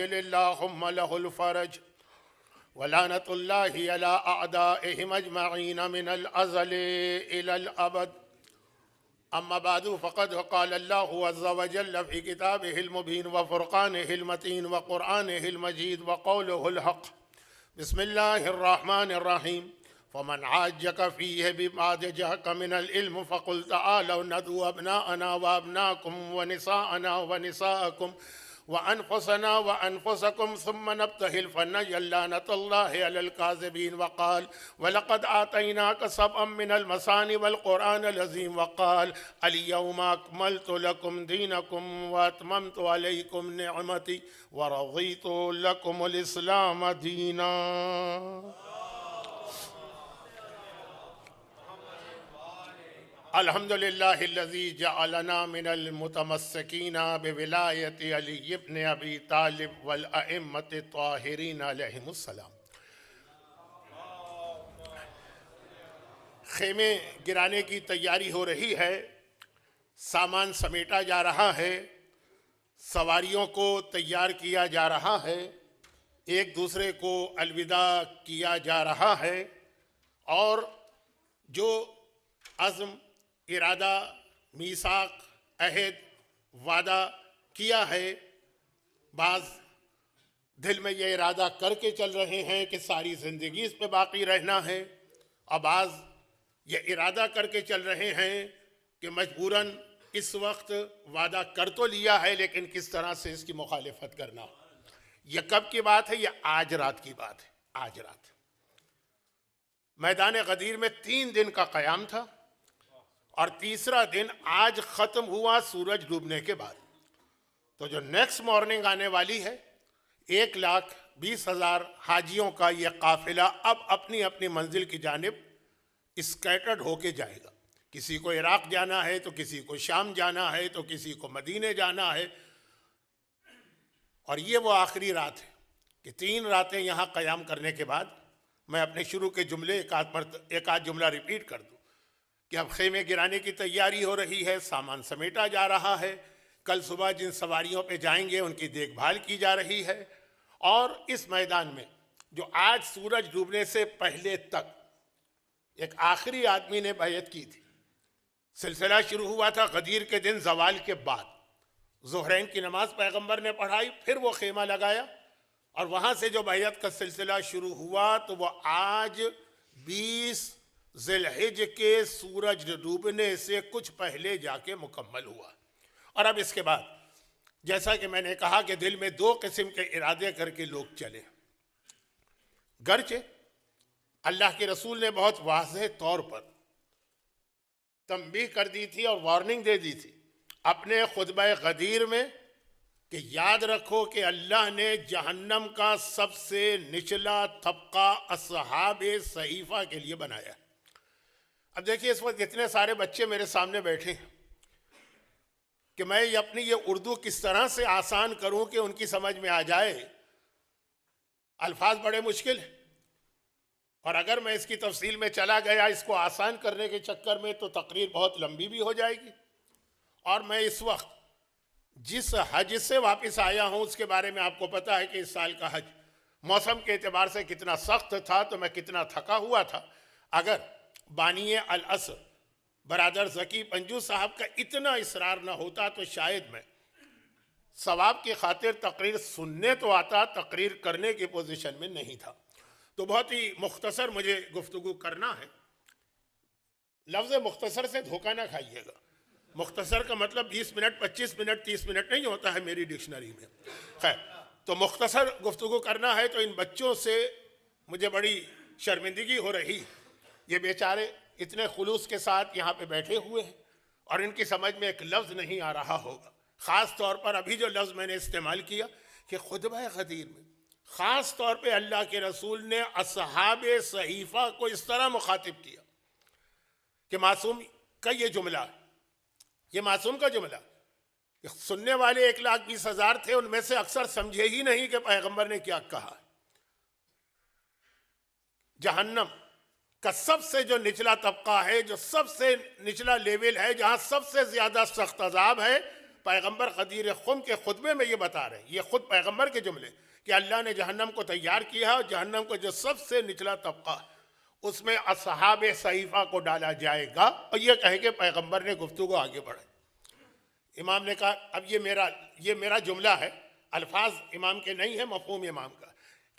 اللهم له الفرج ولعنة الله على أعدائهم أجمعين من الأزل إلى الأبد. أما بعد، فقد قال الله عز وجل في كتابه المبين وفرقانه المتين وقرآنه المجيد وقوله الحق. بسم الله الرحمن الرحيم. فمن عاجك فيه بما جاءك من العلم فقل تعالوا ندعو أبناءنا وأبناءكم ونساءنا ونساءكم وأنفسنا وأنفسكم ثم نبتهل فنجعل لعنة الله على الكاذبين. وقال ولقد آتيناك سبعا من المثاني والقرآن العظيم. وقال اليوم أكملت لكم دينكم وأتممت عليكم نعمتي ورضيت لكم الإسلام دينا. الحمد لله الذي جعلنا من المتمسكين بولاية علي بن أبي طالب والأئمة الطاهرين عليهم السلام. خیمے گرانے کی تیاری ہو رہی ہے، سامان سمیٹا جا رہا ہے، سواریوں کو تیار کیا جا رہا ہے، ایک دوسرے کو الوداع کیا جا رہا ہے، اور جو عزم، ارادہ، میثاق، عہد، وعدہ کیا ہے، بعض دل میں یہ ارادہ کر کے چل رہے ہیں کہ ساری زندگی اس پہ باقی رہنا ہے، اور بعض یہ ارادہ کر کے چل رہے ہیں کہ مجبوراً اس وقت وعدہ کر تو لیا ہے لیکن کس طرح سے اس کی مخالفت کرنا. یہ کب کی بات ہے؟ یہ آج رات کی بات ہے. آج رات میدان غدیر میں 3 دن کا قیام تھا، اور تیسرا دن آج ختم ہوا سورج ڈوبنے کے بعد. تو جو نیکسٹ مارننگ آنے والی ہے، 1,20,000 حاجیوں کا یہ قافلہ اب اپنی اپنی منزل کی جانب اسکیٹرڈ ہو کے جائے گا. کسی کو عراق جانا ہے تو کسی کو شام جانا ہے تو کسی کو مدینے جانا ہے. اور یہ وہ آخری رات ہے کہ 3 راتیں یہاں قیام کرنے کے بعد میں اپنے شروع کے جملے ایک آدھ جملہ ریپیٹ کر دوں کہ اب خیمے گرانے کی تیاری ہو رہی ہے، سامان سمیٹا جا رہا ہے، کل صبح جن سواریوں پہ جائیں گے ان کی دیکھ بھال کی جا رہی ہے. اور اس میدان میں جو آج سورج ڈوبنے سے پہلے تک ایک آخری آدمی نے بیعت کی تھی. سلسلہ شروع ہوا تھا غدیر کے دن زوال کے بعد، ظہرین کی نماز پیغمبر نے پڑھائی، پھر وہ خیمہ لگایا، اور وہاں سے جو بیعت کا سلسلہ شروع ہوا تو وہ آج 20 ذی الحجہ کے سورج ڈوبنے سے کچھ پہلے جا کے مکمل ہوا. اور اب اس کے بعد جیسا کہ میں نے کہا کہ دل میں 2 قسم کے ارادے کر کے لوگ چلے. گرچہ اللہ کے رسول نے بہت واضح طور پر تنبیہ کر دی تھی اور وارننگ دے دی تھی اپنے خطبہ غدیر میں کہ یاد رکھو کہ اللہ نے جہنم کا سب سے نچلا طبقہ اصحاب صحیفہ کے لیے بنایا. اب دیکھیے اس وقت اتنے سارے بچے میرے سامنے بیٹھے ہیں کہ میں اپنی یہ اردو کس طرح سے آسان کروں کہ ان کی سمجھ میں آ جائے. الفاظ بڑے مشکل ہیں، اور اگر میں اس کی تفصیل میں چلا گیا اس کو آسان کرنے کے چکر میں تو تقریر بہت لمبی بھی ہو جائے گی. اور میں اس وقت جس حج سے واپس آیا ہوں اس کے بارے میں آپ کو پتہ ہے کہ اس سال کا حج موسم کے اعتبار سے کتنا سخت تھا، تو میں کتنا تھکا ہوا تھا. اگر بانی الاثر برادر ذکی پنجو صاحب کا اتنا اصرار نہ ہوتا تو شاید میں ثواب کی خاطر تقریر سننے تو آتا، تقریر کرنے کی پوزیشن میں نہیں تھا. تو بہت ہی مختصر مجھے گفتگو کرنا ہے. لفظ مختصر سے دھوکہ نہ کھائیے گا. مختصر کا مطلب 20 منٹ 25 منٹ 30 منٹ نہیں ہوتا ہے میری ڈکشنری میں. خیر، تو مختصر گفتگو کرنا ہے. تو ان بچوں سے مجھے بڑی شرمندگی ہو رہی. یہ بیچارے اتنے خلوص کے ساتھ یہاں پہ بیٹھے ہوئے ہیں اور ان کی سمجھ میں ایک لفظ نہیں آ رہا ہوگا. خاص طور پر ابھی جو لفظ میں نے استعمال کیا کہ خطبہ غدیر میں خاص طور پہ اللہ کے رسول نے اصحاب صحیفہ کو اس طرح مخاطب کیا کہ معصوم کا یہ جملہ، یہ معصوم کا جملہ، سننے والے 1,20,000 تھے، ان میں سے اکثر سمجھے ہی نہیں کہ پیغمبر نے کیا کہا. جہنم کا سب سے جو نچلا طبقہ ہے، جو سب سے نچلا لیول ہے، جہاں سب سے زیادہ سخت عذاب ہے، پیغمبر غدیر خم کے خطبے میں یہ بتا رہے ہیں، یہ خود پیغمبر کے جملے کہ اللہ نے جہنم کو تیار کیا اور جہنم کو جو سب سے نچلا طبقہ اس میں اصحاب صحیفہ کو ڈالا جائے گا، اور یہ کہے کہ پیغمبر نے گفتگو آگے بڑھائی۔ امام نے کہا اب یہ میرا جملہ ہے، الفاظ امام کے نہیں ہیں، مفہوم امام کا،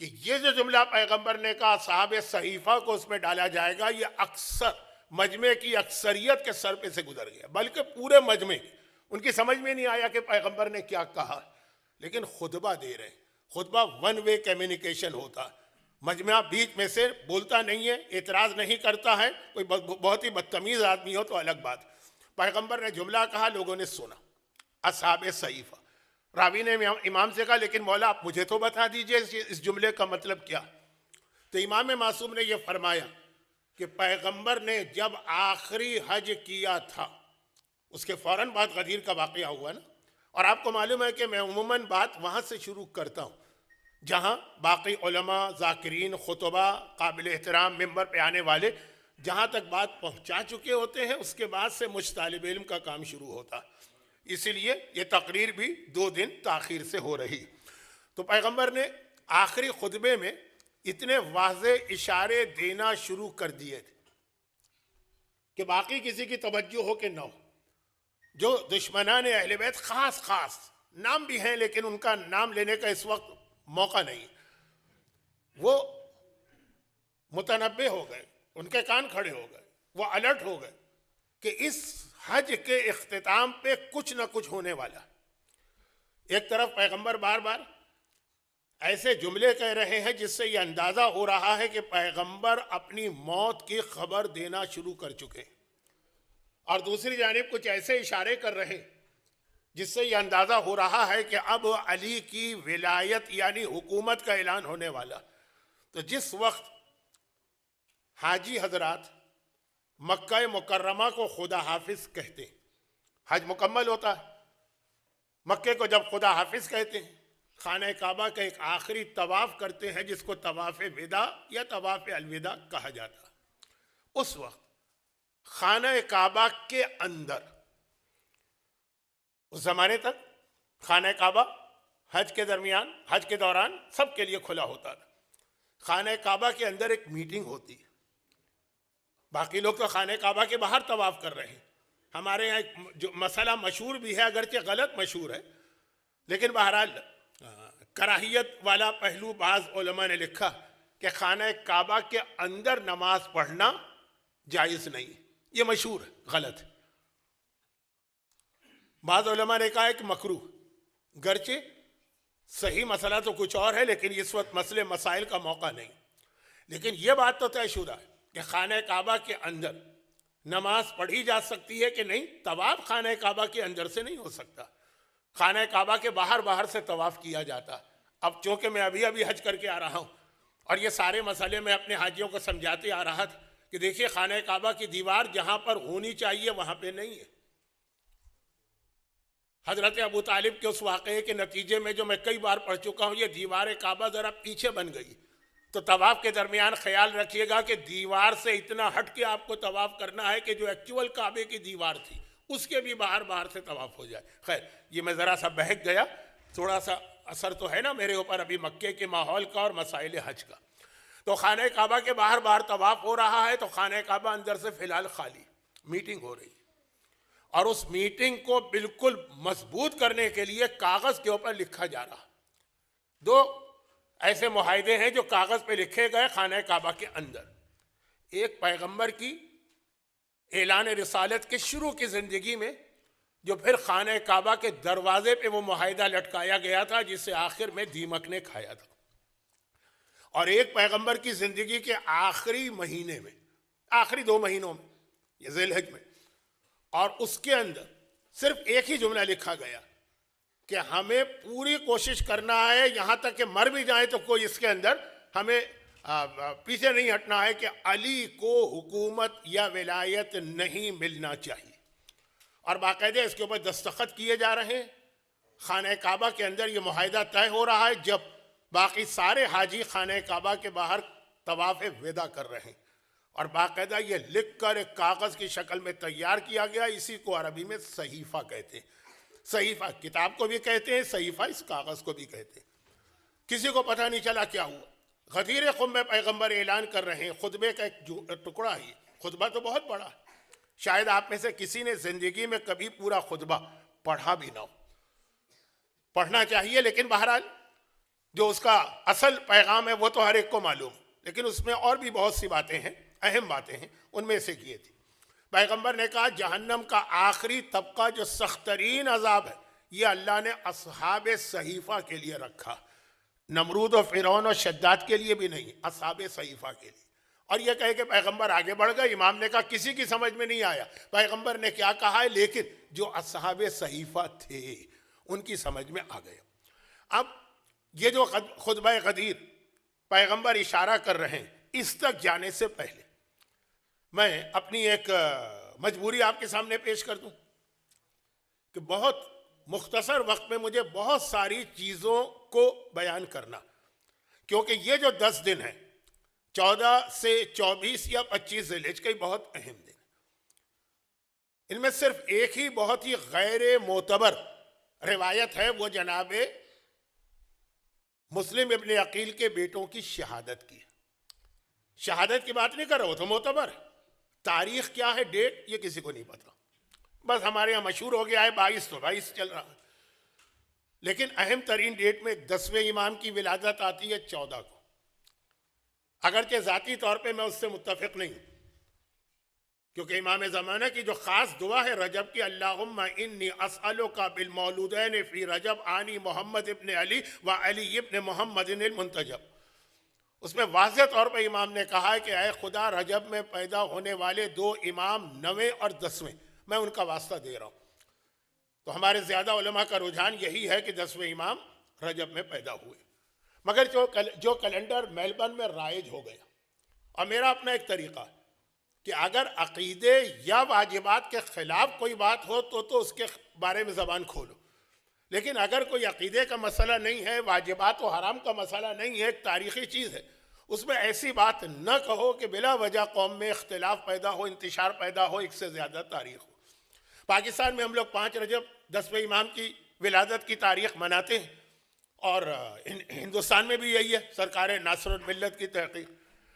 کہ یہ جو جملہ پیغمبر نے کہا اصحاب صحیفہ کو اس میں ڈالا جائے گا، یہ اکثر مجمع کی اکثریت کے سر پہ سے گزر گیا، بلکہ پورے مجمع کی ان کی سمجھ میں نہیں آیا کہ پیغمبر نے کیا کہا، لیکن خطبہ دے رہے ہیں۔ خطبہ ون وے کمیونیکیشن ہوتا، مجمع بیچ میں سے بولتا نہیں ہے، اعتراض نہیں کرتا ہے، کوئی بہت ہی بدتمیز آدمی ہو تو الگ بات۔ پیغمبر نے جملہ کہا، لوگوں نے سنا، اصحاب صحیفہ۔ راوی نے امام سے کہا لیکن مولا آپ مجھے تو بتا دیجئے اس جملے کا مطلب کیا؟ تو امام معصوم نے یہ فرمایا کہ پیغمبر نے جب آخری حج کیا تھا، اس کے فوراً بعد غدیر کا واقعہ ہوا نا، اور آپ کو معلوم ہے کہ میں عموماً بات وہاں سے شروع کرتا ہوں جہاں باقی علماء، ذاکرین، خطبہ، قابل احترام ممبر پہ آنے والے جہاں تک بات پہنچا چکے ہوتے ہیں، اس کے بعد سے مجھ طالب علم کا کام شروع ہوتا، اسی لیے یہ تقریر بھی 2 دن تاخیر سے ہو رہی۔ تو پیغمبر نے آخری خطبے میں اتنے واضح اشارے دینا شروع کر دیے تھے کہ باقی کسی کی توجہ ہو کہ نہ ہو، جو دشمنان اہل بیت خاص نام بھی ہیں لیکن ان کا نام لینے کا اس وقت موقع نہیں، وہ متنبہ ہو گئے، ان کے کان کھڑے ہو گئے، وہ الرٹ ہو گئے کہ اس حج کے اختتام پہ کچھ نہ کچھ ہونے والا۔ ایک طرف پیغمبر بار بار ایسے جملے کہہ رہے ہیں جس سے یہ اندازہ ہو رہا ہے کہ پیغمبر اپنی موت کی خبر دینا شروع کر چکے، اور دوسری جانب کچھ ایسے اشارے کر رہے جس سے یہ اندازہ ہو رہا ہے کہ اب علی کی ولایت یعنی حکومت کا اعلان ہونے والا۔ تو جس وقت حاجی حضرات مکہ مکرمہ کو خدا حافظ کہتے ہیں، حج مکمل ہوتا ہے، مکے کو جب خدا حافظ کہتے ہیں، خانہ کعبہ کا ایک آخری طواف کرتے ہیں جس کو طواف وداع یا طواف الوداع کہا جاتا ہے، اس وقت خانہ کعبہ کے اندر، اس زمانے تک خانہ کعبہ حج کے درمیان، حج کے دوران سب کے لیے کھلا ہوتا تھا، خانہ کعبہ کے اندر ایک میٹنگ ہوتی ہے، باقی لوگ تو خانہ کعبہ کے باہر طواف کر رہے ہیں۔ ہمارے یہاں ایک جو مسئلہ مشہور بھی ہے، اگرچہ غلط مشہور ہے، لیکن بہرحال کراہیت والا پہلو بعض علماء نے لکھا کہ خانہ کعبہ کے اندر نماز پڑھنا جائز نہیں، یہ مشہور ہے، غلط ہے۔ بعض علماء نے کہا ہے کہ مکروہ، گرچہ صحیح مسئلہ تو کچھ اور ہے لیکن اس وقت مسئلے مسائل کا موقع نہیں، لیکن یہ بات تو طے شدہ ہے کہ خانہ کعبہ کے اندر نماز پڑھی جا سکتی ہے کہ نہیں۔ طواف خانہ کعبہ کے اندر سے نہیں ہو سکتا، خانہ کعبہ کے باہر سے طواف کیا جاتا۔ اب چونکہ میں ابھی حج کر کے آ رہا ہوں اور یہ سارے مسئلے میں اپنے حاجیوں کو سمجھاتے آ رہا تھا کہ دیکھیے خانہ کعبہ کی دیوار جہاں پر ہونی چاہیے وہاں پہ نہیں ہے۔ حضرت ابو طالب کے اس واقعے کے نتیجے میں جو میں کئی بار پڑھ چکا ہوں، یہ دیوار کعبہ ذرا پیچھے بن گئی، تو طواف کے درمیان خیال رکھیے گا کہ دیوار سے اتنا ہٹ کے آپ کو طواف کرنا ہے کہ جو ایکچول کعبے کی دیوار تھی اس کے بھی باہر سے طواف ہو جائے۔ خیر، یہ میں ذرا سا بہک گیا، تھوڑا سا اثر تو ہے نا میرے اوپر ابھی مکے کے ماحول کا اور مسائل حج کا۔ تو خانہ کعبہ کے باہر طواف ہو رہا ہے، تو خانہ کعبہ اندر سے فی الحال خالی، میٹنگ ہو رہی ہے، اور اس میٹنگ کو بالکل مضبوط کرنے کے لیے کاغذ کے اوپر لکھا جا رہا۔ 2 ایسے معاہدے ہیں جو کاغذ پہ لکھے گئے خانہ کعبہ کے اندر، ایک پیغمبر کی اعلان رسالت کے شروع کی زندگی میں، جو پھر خانہ کعبہ کے دروازے پہ وہ معاہدہ لٹکایا گیا تھا جسے آخر میں دیمک نے کھایا تھا، اور ایک پیغمبر کی زندگی کے آخری مہینے میں، آخری 2 مہینوں میں، یہ ذی الحج میں، اور اس کے اندر صرف ایک ہی جملہ لکھا گیا کہ ہمیں پوری کوشش کرنا ہے، یہاں تک کہ مر بھی جائیں تو کوئی اس کے اندر ہمیں پیچھے نہیں ہٹنا ہے کہ علی کو حکومت یا ولایت نہیں ملنا چاہیے، اور باقاعدہ اس کے اوپر دستخط کیے جا رہے ہیں۔ خانہ کعبہ کے اندر یہ معاہدہ طے ہو رہا ہے جب باقی سارے حاجی خانہ کعبہ کے باہر طواف وداع کر رہے ہیں، اور باقاعدہ یہ لکھ کر ایک کاغذ کی شکل میں تیار کیا گیا، اسی کو عربی میں صحیفہ کہتے ہیں۔ صحیفہ کتاب کو بھی کہتے ہیں، صحیفہ اس کاغذ کو بھی کہتے ہیں۔ کسی کو پتہ نہیں چلا کیا ہوا۔ غدیر خم میں پیغمبر اعلان کر رہے ہیں، خطبے کا ایک ٹکڑا ہی، خطبہ تو بہت بڑا ہے، شاید آپ میں سے کسی نے زندگی میں کبھی پورا خطبہ پڑھا بھی نہ ہو، پڑھنا چاہیے، لیکن بہرحال جو اس کا اصل پیغام ہے وہ تو ہر ایک کو معلوم، لیکن اس میں اور بھی بہت سی باتیں ہیں، اہم باتیں ہیں، ان میں سے یہ تھی۔ پیغمبر نے کہا جہنم کا آخری طبقہ جو سخت ترین عذاب ہے، یہ اللہ نے اصحاب صحیفہ کے لیے رکھا، نمرود و فرعون و شداد کے لیے بھی نہیں، اصحاب صحیفہ کے لیے۔ اور یہ کہے کہ پیغمبر آگے بڑھ گئے، امام نے کہا کسی کی سمجھ میں نہیں آیا پیغمبر نے کیا کہا ہے، لیکن جو اصحاب صحیفہ تھے ان کی سمجھ میں آ گیا۔ اب یہ جو خطبہ غدیر پیغمبر اشارہ کر رہے ہیں، اس تک جانے سے پہلے میں اپنی ایک مجبوری آپ کے سامنے پیش کر دوں کہ بہت مختصر وقت میں مجھے بہت ساری چیزوں کو بیان کرنا، کیونکہ یہ جو 10 دن ہیں 14 سے 24 یا 25 ذی الحجہ کے بہت اہم دن، ان میں صرف ایک ہی بہت ہی غیر معتبر روایت ہے، وہ جناب مسلم ابن عقیل کے بیٹوں کی شہادت کی۔ شہادت کی بات نہیں کر رہا، وہ تو معتبر ہے، تاریخ کیا ہے، ڈیٹ، یہ کسی کو نہیں پتا، بس ہمارے یہاں مشہور ہو گیا ہے 22 تو 22 چل رہا ہے، لیکن اہم ترین ڈیٹ میں 10ویں امام کی ولادت آتی ہے 14 کو، اگرچہ ذاتی طور پہ میں اس سے متفق نہیں ہوں، کیونکہ امام زمانہ کی جو خاص دعا ہے رجب کی، اللہم انی اسألک بالمولودین فی رجب آنی محمد ابن علی و علی ابن محمد المنتجب، اس میں واضح طور پہ امام نے کہا ہے کہ اے خدا رجب میں پیدا ہونے والے 2 امام 9ویں اور 10ویں میں ان کا واسطہ دے رہا ہوں۔ تو ہمارے زیادہ علماء کا رجحان یہی ہے کہ 10ویں امام رجب میں پیدا ہوئے، مگر جو کیلنڈر میلبرن میں رائج ہو گیا، اور میرا اپنا ایک طریقہ ہے کہ اگر عقیدے یا واجبات کے خلاف کوئی بات ہو تو اس کے بارے میں زبان کھولو، لیکن اگر کوئی عقیدے کا مسئلہ نہیں ہے، واجبات و حرام کا مسئلہ نہیں ہے، ایک تاریخی چیز ہے، اس میں ایسی بات نہ کہو کہ بلا وجہ قوم میں اختلاف پیدا ہو، انتشار پیدا ہو، ایک سے زیادہ تاریخ ہو۔ پاکستان میں ہم لوگ 5 رجب 10ویں امام کی ولادت کی تاریخ مناتے ہیں، اور ہندوستان میں بھی یہی ہے، سرکار ناصر الملت کی تحقیق،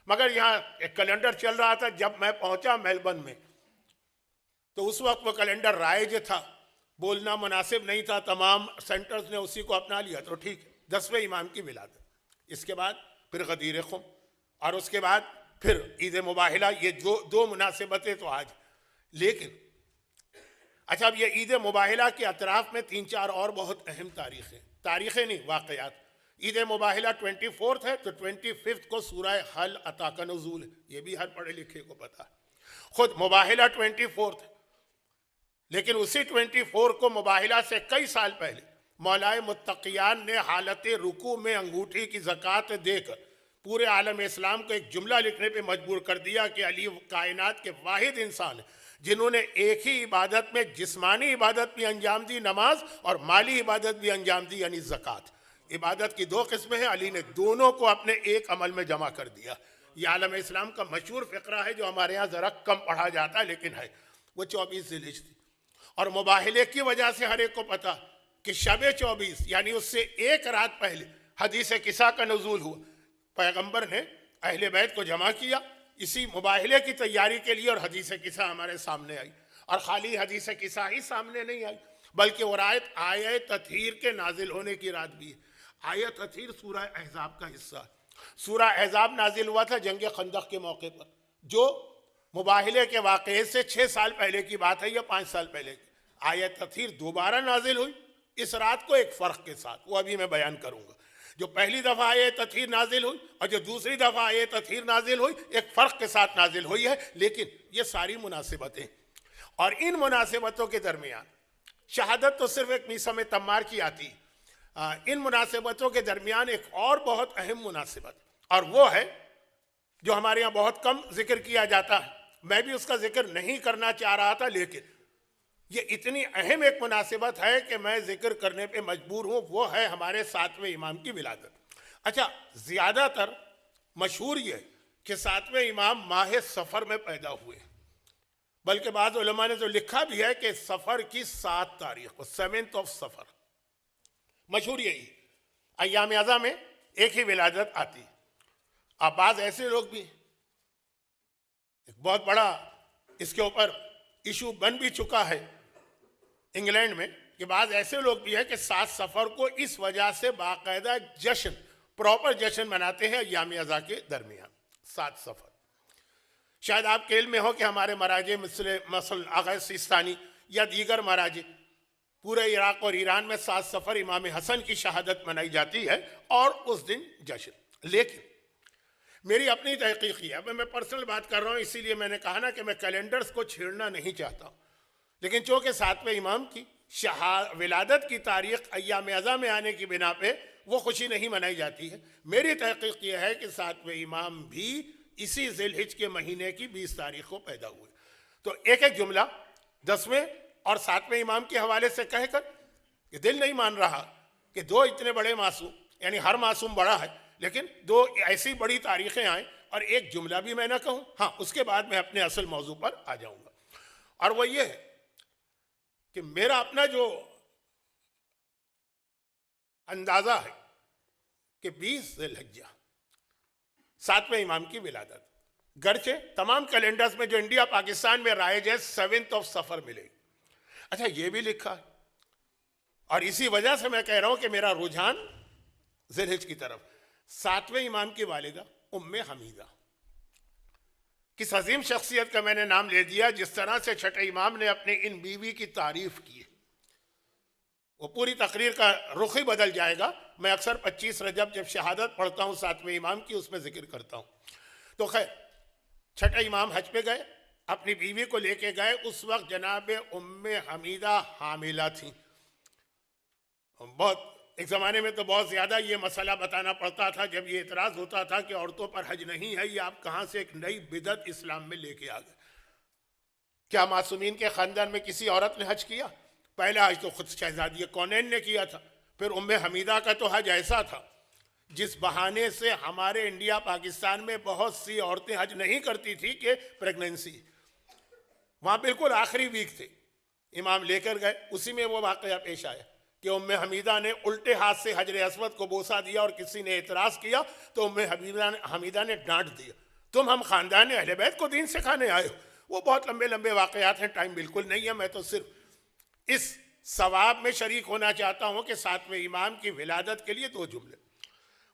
مگر یہاں ایک کیلنڈر چل رہا تھا جب میں پہنچا میلبرن میں، تو اس وقت وہ کیلنڈر رائج تھا، بولنا مناسب نہیں تھا، تمام سینٹرز نے اسی کو اپنا لیا، تو ٹھیک ہے 10ویں امام کی ولادت، اس کے بعد پھر غدیر خم، اور اس کے بعد پھر عید مباہلہ، یہ دو مناسبتیں تو آج۔ لیکن اچھا، اب یہ عید مباہلہ کے اطراف میں 3-4 اور بہت اہم تاریخیں نہیں، واقعات۔ عید مباہلہ 24 ہے، تو 25 کو سورہ حل عطا کا نزول ہے، یہ بھی ہر پڑھے لکھے کو پتا ہے۔ خود مباہلہ 24 ہے، لیکن اسی 24 کو مباہلہ سے کئی سال پہلے مولائے متقیان نے حالت رکوع میں انگوٹھی کی زکوٰۃ دے کر پورے عالم اسلام کو ایک جملہ لکھنے پہ مجبور کر دیا کہ علی کائنات کے واحد انسان ہیں جنہوں نے ایک ہی عبادت میں جسمانی عبادت بھی انجام دی، نماز، اور مالی عبادت بھی انجام دی، یعنی زکوٰۃ۔ عبادت کی 2 قسمیں ہیں، علی نے دونوں کو اپنے ایک عمل میں جمع کر دیا۔ یہ عالم اسلام کا مشہور فقرہ ہے جو ہمارے ہاں ذرا کم پڑھا جاتا ہے، لیکن ہے، وہ 24 ذی الحجہ تھی، اور مباہلے کی وجہ سے ہر ایک کو پتا کہ شب 24 یعنی اس سے ایک رات پہلے حدیث کسا کا نزول ہوا، پیغمبر نے اہل بیت کو جمع کیا اسی مباہلے کی تیاری کے لیے، اور حدیث کسا ہمارے سامنے آئی، اور خالی حدیث کسا ہی سامنے نہیں آئی بلکہ وہ رات آیت تطہیر کے نازل ہونے کی رات بھی ہے۔ آیت تطہیر سورہ احزاب کا حصہ ہے، سورہ احزاب نازل ہوا تھا جنگ خندق کے موقع پر، جو مباہلے کے واقعے سے 6 سال پہلے کی بات ہے یا 5 سال پہلے کی۔ آیت تطہیر دوبارہ نازل ہوئی اس رات کو ایک فرق کے ساتھ، وہ ابھی میں بیان کروں گا۔ جو پہلی دفعہ آیت تطہیر نازل ہوئی اور جو دوسری دفعہ آیت تطہیر نازل ہوئی، ایک فرق کے ساتھ نازل ہوئی ہے، لیکن یہ ساری مناسبتیں، اور ان مناسبتوں کے درمیان شہادت تو صرف ایک میثم تمار کی آتی، ان مناسبتوں کے درمیان ایک اور بہت اہم مناسبت، اور وہ ہے جو ہمارے یہاں بہت کم ذکر کیا جاتا ہے، میں بھی اس کا ذکر نہیں کرنا چاہ رہا تھا، لیکن یہ اتنی اہم ایک مناسبت ہے کہ میں ذکر کرنے پہ مجبور ہوں، وہ ہے ہمارے 7ویں امام کی ولادت۔ اچھا، زیادہ تر مشہور یہ کہ 7ویں امام ماہ صفر میں پیدا ہوئے، بلکہ بعض علماء نے تو لکھا بھی ہے کہ سفر کی 7 تاریخ کو 7th of سفر، مشہور یہی ایام اعضا میں ایک ہی ولادت آتی۔ اب بعض ایسے لوگ بھی، ایک بہت بڑا اس کے اوپر ایشو بن بھی چکا ہے انگلینڈ میں، کہ بعض ایسے لوگ بھی ہیں کہ 7 سفر کو اس وجہ سے باقاعدہ جشن، پراپر جشن مناتے ہیں ایام اعضا کے درمیان 7 سفر۔ شاید آپ کے علم میں ہو کہ ہمارے مراجع مثل آغا سیستانی یا دیگر مراجع، پورے عراق اور ایران میں 7 سفر امام حسن کی شہادت منائی جاتی ہے اور اس دن جشن۔ لیکن میری اپنی تحقیق ہے، اب میں پرسنل بات کر رہا ہوں، اسی لیے میں نے کہا نا کہ میں کیلنڈرز کو چھیڑنا نہیں چاہتا ہوں، لیکن چونکہ 7ویں امام کی ولادت کی تاریخ ایام اعضا میں آنے کی بنا پہ وہ خوشی نہیں منائی جاتی ہے۔ میری تحقیق یہ ہے کہ 7ویں امام بھی اسی ذی الحجہ کے مہینے کی 20 تاریخ کو پیدا ہوئے۔ تو ایک ایک جملہ 10ویں اور 7ویں امام کے حوالے سے کہہ کر کہ دل نہیں مان رہا کہ 2 اتنے بڑے معصوم، یعنی ہر معصوم بڑا ہے، لیکن 2 ایسی بڑی تاریخیں آئیں اور ایک جملہ بھی میں نہ کہوں۔ ہاں، اس کے بعد میں اپنے اصل موضوع پر آ جاؤں گا، اور وہ یہ ہے کہ میرا اپنا جو اندازہ ہے کہ 20 ذی الحجہ 7ویں امام کی ولادت، گرچہ تمام کیلنڈرز میں جو انڈیا پاکستان میں رائج ہے 7th of سفر ملے۔ اچھا، یہ بھی لکھا ہے، اور اسی وجہ سے میں کہہ رہا ہوں کہ میرا رجحان ذی الحجہ کی طرف۔ 7ویں امام کی والدہ ام حمیدہ، کس عظیم شخصیت کا میں نے نام لے دیا، جس طرح سے چھٹے امام نے اپنے ان بیوی کی تعریف کی، وہ پوری تقریر کا رخ ہی بدل جائے گا۔ میں اکثر 25 رجب جب شہادت پڑھتا ہوں 7ویں امام کی، اس میں ذکر کرتا ہوں۔ تو خیر، چھٹے امام حج پہ گئے، اپنی بیوی کو لے کے گئے، اس وقت جناب ام حمیدہ حاملہ تھیں۔ ایک زمانے میں تو بہت زیادہ یہ مسئلہ بتانا پڑتا تھا جب یہ اعتراض ہوتا تھا کہ عورتوں پر حج نہیں ہے، یہ آپ کہاں سے ایک نئی بدعت اسلام میں لے کے آ گئے؟ کیا معصومین کے خاندان میں کسی عورت نے حج کیا؟ پہلا حج تو خود شہزادی کونین نے کیا تھا، پھر ام حمیدہ کا تو حج ایسا تھا جس بہانے سے ہمارے انڈیا پاکستان میں بہت سی عورتیں حج نہیں کرتی تھی کہ پریگننسی، وہاں بالکل آخری ویک تھے، امام لے کر گئے، اسی میں وہ واقعہ پیش آیا کہ ام حمیدہ نے الٹے ہاتھ سے حجر اسود کو بوسہ دیا، اور کسی نے اعتراض کیا تو ام حمیدہ نے ڈانٹ دیا، تم ہم خاندان اہل بیت کو دین سکھانے آئے ہو۔ وہ بہت لمبے لمبے واقعات ہیں، ٹائم بالکل نہیں ہے، میں تو صرف اس ثواب میں شریک ہونا چاہتا ہوں کہ 7ویں امام کی ولادت کے لیے 2 جملے۔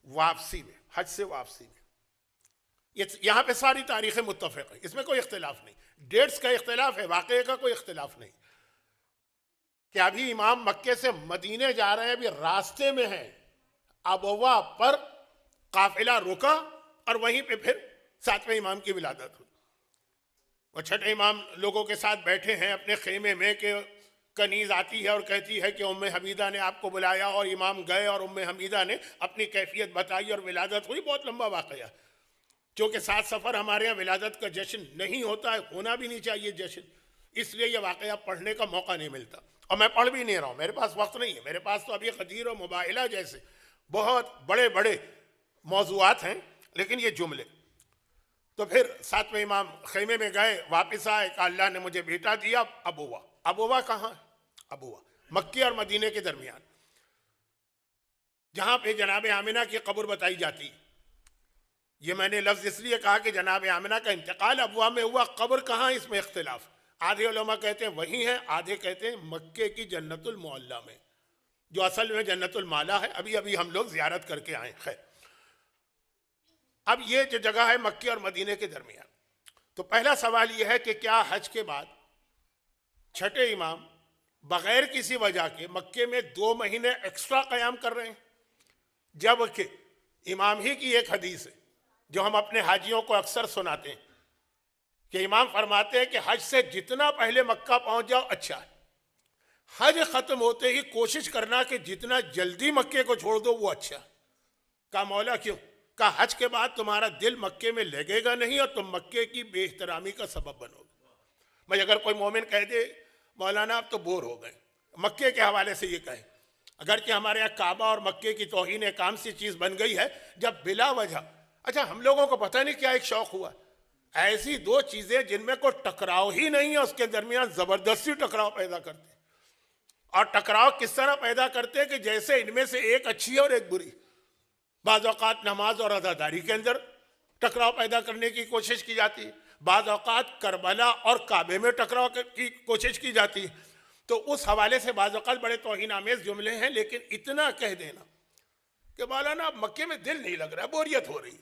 واپسی میں، حج سے واپسی میں، یہاں پہ ساری تاریخیں متفق ہیں، اس میں کوئی اختلاف نہیں، ڈیٹس کا اختلاف ہے، واقعے کا کوئی اختلاف نہیں، کہ ابھی امام مکے سے مدینے جا رہے ہیں، ابھی راستے میں ہیں، ابوا پر قافلہ رکا اور وہیں پہ پھر 7ویں امام کی ولادت ہوئی۔ وہ چھٹے امام لوگوں کے ساتھ بیٹھے ہیں اپنے خیمے میں کہ کنیز آتی ہے اور کہتی ہے کہ ام حمیدہ نے آپ کو بلایا، اور امام گئے اور ام حمیدہ نے اپنی کیفیت بتائی اور ولادت ہوئی۔ بہت لمبا واقعہ، چونکہ 7 سفر ہمارے یہاں ولادت کا جشن نہیں ہوتا ہے، ہونا بھی نہیں چاہیے جشن، اس لیے یہ واقعہ پڑھنے کا موقع نہیں ملتا، اور میں پڑھ بھی نہیں رہا ہوں، میرے پاس وقت نہیں ہے، میرے پاس تو ابھی غدیر و مباہلہ جیسے بہت بڑے بڑے موضوعات ہیں، لیکن یہ جملے۔ تو پھر 7ویں امام خیمے میں گئے، واپس آئے کہ اللہ نے مجھے بیٹا دیا، ابوا۔ ابوا کہاں ہے؟ ابوا مکے اور مدینے کے درمیان، جہاں پہ جناب آمنہ کی قبر بتائی جاتی۔ یہ میں نے لفظ اس لیے کہا کہ جناب آمنہ کا انتقال ابوا میں ہوا، قبر کہاں، اس میں اختلاف، آدھے علماء کہتے ہیں وہی ہے، آدھے کہتے ہیں مکے کی جنت المعلیٰ میں، جو اصل میں جنت المالا ہے، ابھی ہم لوگ زیارت کر کے آئیں۔ خیر، اب یہ جو جگہ ہے مکے اور مدینے کے درمیان، تو پہلا سوال یہ ہے کہ کیا حج کے بعد چھٹے امام بغیر کسی وجہ کے مکے میں 2 مہینے ایکسٹرا قیام کر رہے ہیں؟ جبکہ امام ہی کی ایک حدیث ہے جو ہم اپنے حاجیوں کو اکثر سناتے ہیں کہ امام فرماتے ہیں کہ حج سے جتنا پہلے مکہ پہنچ جاؤ اچھا ہے، حج ختم ہوتے ہی کوشش کرنا کہ جتنا جلدی مکے کو چھوڑ دو وہ اچھا ہے۔ کہا مولا کیوں؟ کہا حج کے بعد تمہارا دل مکے میں لگے گا نہیں اور تم مکے کی بے احترامی کا سبب بنو گے۔ میں اگر کوئی مومن کہہ دے مولانا آپ تو بور ہو گئے، مکے کے حوالے سے یہ کہیں، اگرچہ ہمارے یہاں کعبہ اور مکے کی توہین ایک عام سی چیز بن گئی ہے، جب بلا وجہ، اچھا ہم لوگوں کو پتہ نہیں کیا ایک شوق ہوا ایسی دو چیزیں جن میں کوئی ٹکراؤ ہی نہیں ہے، اس کے درمیان زبردستی ٹکراؤ پیدا کرتے ہیں. اور ٹکراؤ کس طرح پیدا کرتے ہیں کہ جیسے ان میں سے ایک اچھی ہے اور ایک بری. بعض اوقات نماز اور عزاداری کے اندر ٹکراؤ پیدا کرنے کی کوشش کی جاتی ہے، بعض اوقات کربلا اور کعبے میں ٹکراؤ کی کوشش کی جاتی ہے. تو اس حوالے سے بعض اوقات بڑے توہین آمیز جملے ہیں، لیکن اتنا کہہ دینا کہ مولانا مکے میں دل نہیں لگ رہا، بوریت ہو رہی.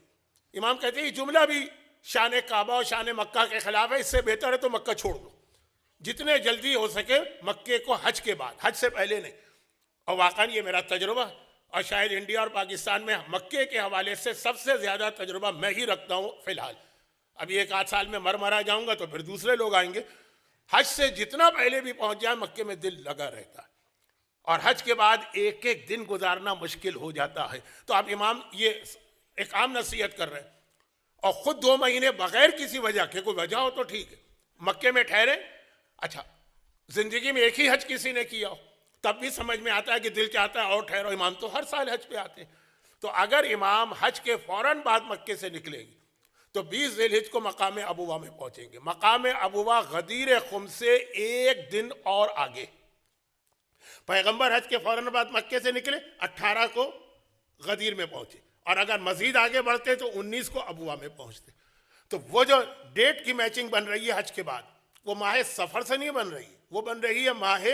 امام کہتے ہیں یہ جملہ بھی شان کعبہ اور شان مکہ کے خلاف ہے، اس سے بہتر ہے تو مکہ چھوڑ دو جتنے جلدی ہو سکے، مکے کو حج کے بعد، حج سے پہلے نہیں. اور واقعاً یہ میرا تجربہ، اور شاید انڈیا اور پاکستان میں مکے کے حوالے سے سب سے زیادہ تجربہ میں ہی رکھتا ہوں فی الحال. ابھی ایک آدھ سال میں مرا جاؤں گا تو پھر دوسرے لوگ آئیں گے. حج سے جتنا پہلے بھی پہنچ جائے مکے میں دل لگا رہتا ہے، اور حج کے بعد ایک ایک دن گزارنا مشکل ہو جاتا ہے. تو آپ امام یہ ایک عام نصیحت کر رہے ہیں، اور خود 2 مہینے بغیر کسی وجہ کے، کوئی وجہ ہو تو ٹھیک ہے، مکے میں ٹھہرے. اچھا زندگی میں ایک ہی حج کسی نے کیا ہو تب بھی سمجھ میں آتا ہے کہ دل چاہتا ہے اور ٹھہرو. امام تو ہر سال حج پہ آتے ہیں. تو اگر امام حج کے فوراً بعد مکے سے نکلیں گے تو 20 ذی الحجہ کو مقام ابوا میں پہنچیں گے. مقام ابوا غدیر خم سے 1 دن اور آگے. پیغمبر حج کے فوراً بعد مکے سے نکلے، 18 کو غدیر میں پہنچے، اور اگر مزید آگے بڑھتے تو 19 کو ابوا میں پہنچتے. تو وہ جو ڈیٹ کی میچنگ بن رہی ہے حج کے بعد، وہ ماہ سفر سے نہیں بن رہی، وہ بن رہی ہے ماہ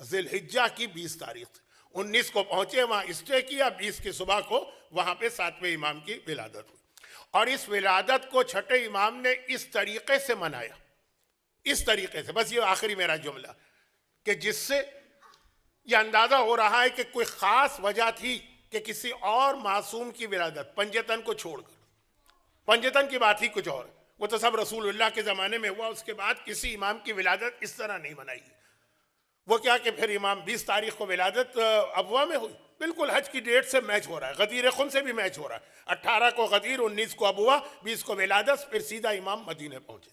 ذی الحجہ کی 20 تاریخ سے. 19 کو پہنچے، وہاں اسٹے کیا، 20 کی صبح کو وہاں پہ 7ویں امام کی ولادت ہوئی. اور اس ولادت کو چھٹے امام نے اس طریقے سے منایا، اس طریقے سے. بس یہ آخری میرا جملہ کہ جس سے یہ اندازہ ہو رہا ہے کہ کوئی خاص وجہ تھی کہ کسی اور معصوم کی ولادت، پنجتن کو چھوڑ کر. پنجتن کی بات ہی کچھ اور ہے، وہ تو سب رسول اللہ کے زمانے میں ہوا، اس کے بعد کسی امام کی ولادت اس طرح نہیں منائی. وہ کیا کہ پھر امام 20 تاریخ کو ولادت ابوا میں ہوئی، بالکل حج کی ڈیٹ سے میچ ہو رہا ہے، غدیر خم سے بھی میچ ہو رہا ہے. 18 کو غدیر، 19 کو ابوا، 20 کو ولادت. پھر سیدھا امام مدینے پہنچے.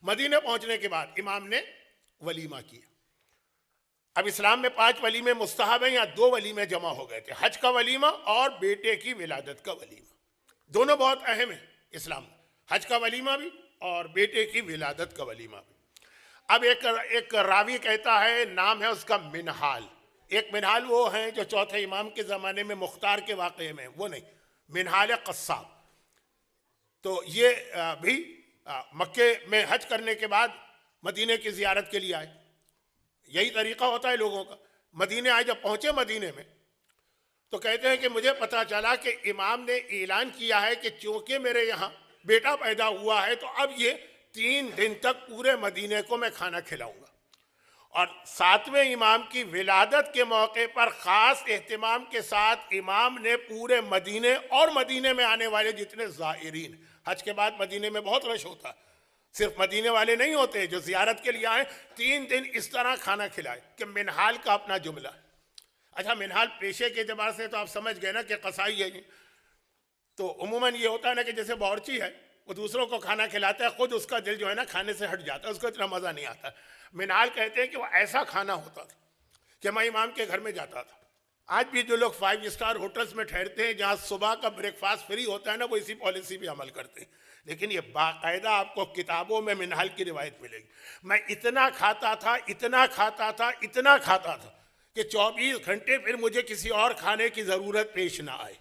مدینے پہنچنے کے بعد امام نے ولیمہ کیا. اب اسلام میں 5 ولیمے مستحب ہیں، یا 2 ولیمے جمع ہو گئے تھے، حج کا ولیمہ اور بیٹے کی ولادت کا ولیمہ. دونوں بہت اہم ہیں اسلام میں، حج کا ولیمہ بھی اور بیٹے کی ولادت کا ولیمہ بھی. اب ایک راوی کہتا ہے، نام ہے اس کا منہال. ایک منہال وہ ہیں جو چوتھے امام کے زمانے میں مختار کے واقعے میں، وہ نہیں، منہال قصاب. تو یہ بھی مکے میں حج کرنے کے بعد مدینے کی زیارت کے لیے آئے. یہی طریقہ ہوتا ہے لوگوں کا. مدینے آئے، جب پہنچے مدینے میں تو کہتے ہیں کہ مجھے پتا چلا کہ امام نے اعلان کیا ہے کہ چونکہ میرے یہاں بیٹا پیدا ہوا ہے تو اب یہ 3 دن تک پورے مدینے کو میں کھانا کھلاؤں گا. اور 7ویں امام کی ولادت کے موقع پر خاص اہتمام کے ساتھ امام نے پورے مدینے اور مدینے میں آنے والے جتنے زائرین، حج کے بعد مدینے میں بہت رش ہوتا ہے، صرف مدینے والے نہیں ہوتے جو زیارت کے لیے آئیں، 3 دن اس طرح کھانا کھلائے. کہ منہال کا اپنا جملہ ہے. اچھا منہال پیشے کے اعتبار سے تو آپ سمجھ گئے نا کہ قصائی ہے. تو عموماً یہ ہوتا ہے نا کہ جیسے باورچی ہے، وہ دوسروں کو کھانا کھلاتا ہے، خود اس کا دل جو ہے نا کھانے سے ہٹ جاتا ہے، اس کو اتنا مزہ نہیں آتا. منہال کہتے ہیں کہ وہ ایسا کھانا ہوتا تھا کہ میں امام کے گھر میں جاتا تھا. آج بھی جو لوگ 5 اسٹار ہوٹلز میں ٹھہرتے ہیں جہاں صبح کا بریک فاسٹ فری ہوتا ہے نا، وہ اسی پالیسی پہ عمل کرتے ہیں. لیکن یہ باقاعدہ آپ کو کتابوں میں منہال کی روایت ملے گی. میں اتنا کھاتا تھا، اتنا کھاتا تھا، اتنا کھاتا تھا کہ 24 گھنٹے پھر مجھے کسی اور کھانے کی ضرورت پیش نہ آئے.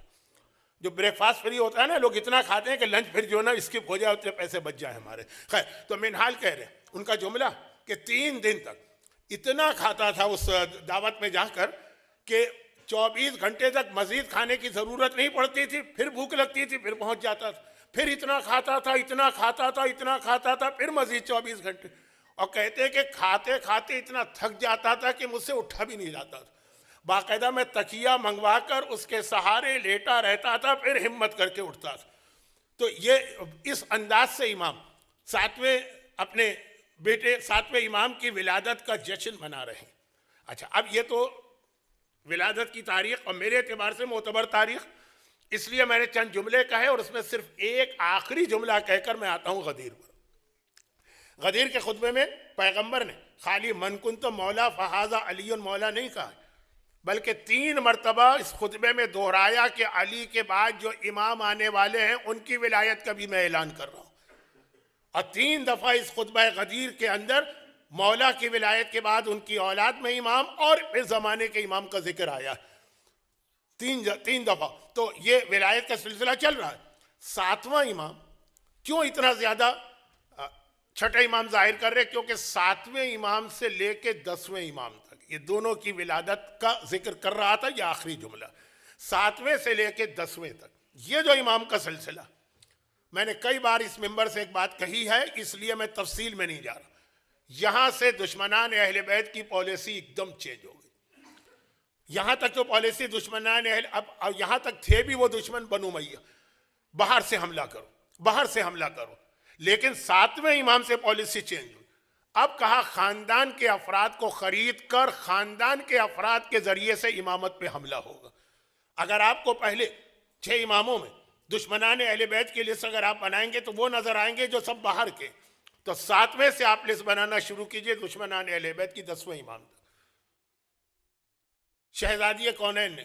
جو بریک فاسٹ فری ہوتا ہے نا، لوگ اتنا کھاتے ہیں کہ لنچ پھر جو ہے نا اسکپ ہو جائے، اتنے پیسے بچ جائیں ہمارے. خیر، تو منہال کہہ رہے ہیں ان کا جملہ کہ 3 دن تک اتنا کھاتا تھا اس دعوت میں جا کر کہ 24 گھنٹے تک مزید کھانے کی ضرورت نہیں پڑتی تھی. پھر بھوک لگتی تھی، پھر پہنچ جاتا تھا، پھر اتنا کھاتا تھا، اتنا کھاتا تھا، اتنا کھاتا تھا، پھر مزید 24 گھنٹے. اور کہتے ہیں کہ کھاتے کھاتے اتنا تھک جاتا تھا کہ مجھ سے اٹھا بھی نہیں جاتا تھا. باقاعدہ میں تکیہ منگوا کر اس کے سہارے لیٹا رہتا تھا، پھر ہمت کر کے اٹھتا تھا. تو یہ اس انداز سے امام 7ویں اپنے بیٹے 7ویں امام کی ولادت کا جشن منا رہے ہیں. اچھا، اب یہ تو ولادت کی تاریخ اور میرے اعتبار سے معتبر تاریخ، اس لیے میں نے چند جملے کہے اور اس میں صرف ایک آخری جملہ کہہ کر میں آتا ہوں غدیر پر. غدیر کے خطبے میں پیغمبر نے خالی من کنت مولا فہذا علی مولا نہیں کہا، بلکہ 3 مرتبہ اس خطبے میں دہرایا کہ علی کے بعد جو امام آنے والے ہیں ان کی ولایت کا بھی میں اعلان کر رہا ہوں. اور 3 دفعہ اس خطبہ غدیر کے اندر مولا کی ولایت کے بعد ان کی اولاد میں امام اور اس زمانے کے امام کا ذکر آیا 3 دفعہ. تو یہ ولایت کا سلسلہ چل رہا ہے. 7واں امام کیوں اتنا زیادہ چھٹا امام ظاہر کر رہے؟ کیونکہ 7ویں امام سے لے کے 10ویں امام تک یہ دونوں کی ولادت کا ذکر کر رہا تھا. یہ آخری جملہ 7ویں سے لے کے 10ویں تک یہ جو امام کا سلسلہ، میں نے کئی بار اس ممبر سے ایک بات کہی ہے، اس لیے میں تفصیل میں نہیں جا رہا. یہاں سے دشمنان اہل بیت کی پالیسی ایک دم چینج ہو گئی. یہاں تک تو پالیسی دشمنان اب یہاں تک تھے بھی وہ دشمن بنو امیہ، باہر سے حملہ کرو، باہر سے حملہ کرو. لیکن 7ویں امام سے پالیسی چینج ہوئی. اب کہا خاندان کے افراد کو خرید کر خاندان کے افراد کے ذریعے سے امامت پہ حملہ ہوگا. اگر آپ کو پہلے 6 اماموں میں دشمنان اہل بیت کی لسٹ اگر آپ بنائیں گے تو وہ نظر آئیں گے جو سب باہر کے. تو 7ویں سے آپ لسٹ بنانا شروع کیجئے دشمنان اہل بیت کی 10ویں امام تک. شہزادی کونین نے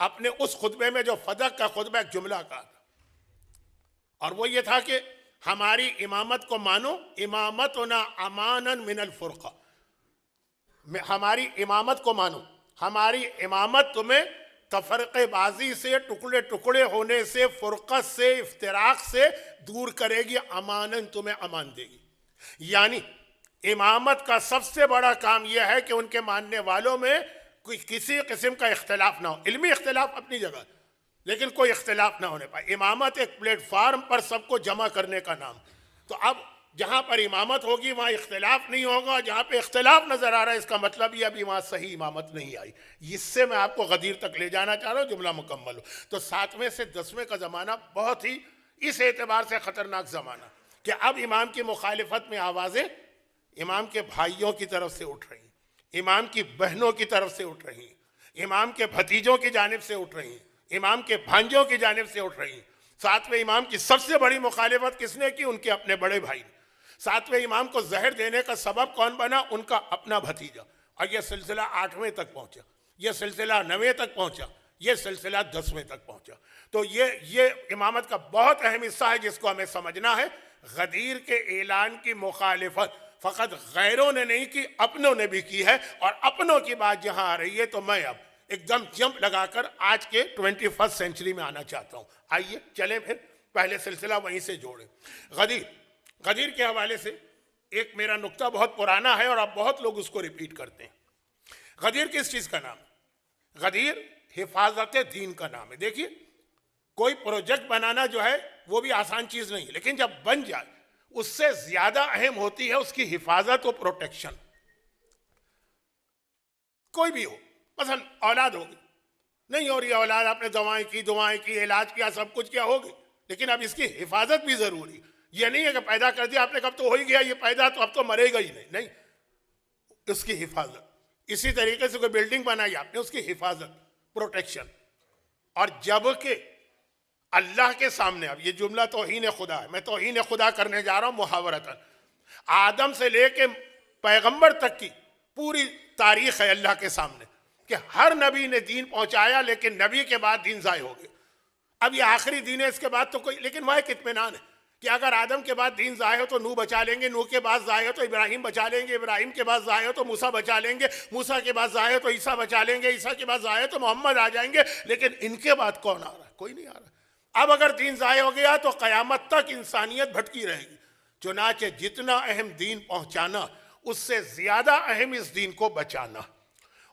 اپنے اس خطبے میں جو فدق کا خطبہ ایک جملہ کہا تھا، اور وہ یہ تھا کہ ہماری امامت کو مانو، امامتنا امانا من الفرقہ. ہماری امامت کو مانو، ہماری امامت تمہیں تفرقے بازی سے، ٹکڑے ٹکڑے ہونے سے، فرقت سے، افتراق سے دور کرے گی، امانن تمہیں امان دے گی. یعنی امامت کا سب سے بڑا کام یہ ہے کہ ان کے ماننے والوں میں کسی قسم کا اختلاف نہ ہو. علمی اختلاف اپنی جگہ لیکن کوئی اختلاف نہ ہونے پائے. امامت ایک پلیٹ فارم پر سب کو جمع کرنے کا نام. تو اب جہاں پر امامت ہوگی وہاں اختلاف نہیں ہوگا. جہاں پہ اختلاف نظر آ رہا ہے اس کا مطلب یہ ابھی وہاں صحیح امامت نہیں آئی. اس سے میں آپ کو غدیر تک لے جانا چاہ رہا ہوں، جملہ مکمل ہو. تو 7ویں سے 10ویں کا زمانہ بہت ہی اس اعتبار سے خطرناک زمانہ کہ اب امام کی مخالفت میں آوازیں امام کے بھائیوں کی طرف سے اٹھ رہی ہیں، امام کی بہنوں کی طرف سے اٹھ رہی ہیں، امام کے بھتیجوں کی جانب سے اٹھ رہی ہیں، امام کے بھانجوں کی جانب سے اٹھ رہی ہیں. 7ویں امام کی سب سے بڑی مخالفت کس نے کی؟ ان کے اپنے بڑے بھائی نے. 7ویں امام کو زہر دینے کا سبب کون بنا؟ ان کا اپنا بھتیجا. اور یہ سلسلہ 8ویں تک پہنچا، یہ سلسلہ 9ویں تک پہنچا، یہ سلسلہ 10ویں تک پہنچا. تو یہ امامت کا بہت اہم حصہ ہے جس کو ہمیں سمجھنا ہے. غدیر کے اعلان کی مخالفت فقط غیروں نے نہیں کی، اپنوں نے بھی کی ہے. اور اپنوں کی بات جہاں آ رہی ہے تو میں اب ایک دم جمپ لگا کر آج کے 21 سینچری میں آنا چاہتا ہوں. آئیے چلیں پھر پہلے سلسلہ وہیں سے جوڑیں. غدیر کے حوالے سے ایک میرا نقطہ بہت پرانا ہے اور اب بہت لوگ اس کو ریپیٹ کرتے ہیں. غدیر کس چیز کا نام؟ غدیر حفاظت دین کا نام ہے. دیکھیے کوئی پروجیکٹ بنانا جو ہے وہ بھی آسان چیز نہیں، لیکن جب بن جائے اس سے زیادہ اہم ہوتی ہے اس کی حفاظت و پروٹیکشن. کوئی بھی ہو، مثلا اولاد ہوگی، نہیں ہو رہی اولاد، آپ نے دعائیں کی، علاج کیا، سب کچھ کیا، ہوگی، لیکن اب اس کی حفاظت بھی ضروری. یہ نہیں ہے کہ پیدا کر دیا آپ نے، کب تو ہو ہی گیا یہ پیدا تو اب تو مرے گا ہی نہیں. اس کی حفاظت. اسی طریقے سے کوئی بلڈنگ بنائی آپ نے، اس کی حفاظت، پروٹیکشن. اور جب کہ اللہ کے سامنے، اب یہ جملہ توہین خدا ہے، میں توہین خدا کرنے جا رہا ہوں محاورتاً. آدم سے لے کے پیغمبر تک کی پوری تاریخ ہے اللہ کے سامنے کہ ہر نبی نے دین پہنچایا لیکن نبی کے بعد دین ضائع ہو گئے. اب یہ آخری دین ہے، اس کے بعد تو کوئی، لیکن وہاں ایک اطمینان ہے کہ اگر آدم کے بعد دین ضائع ہو تو نوح بچا لیں گے، نوح کے بعد ضائع ہو تو ابراہیم بچا لیں گے، ابراہیم کے بعد ضائع ہو تو موسیٰ بچا لیں گے، موسیٰ کے بعد ضائع ہو تو عیسیٰ بچا لیں گے، عیسیٰ کے بعد ضائع ہو تو محمد آ جائیں گے. لیکن ان کے بعد کون آ رہا ہے؟ کوئی نہیں آ رہا. اب اگر دین ضائع ہو گیا تو قیامت تک انسانیت بھٹکی رہے گی. چنانچہ جتنا اہم دین پہنچانا اس سے زیادہ اہم اس دین کو بچانا.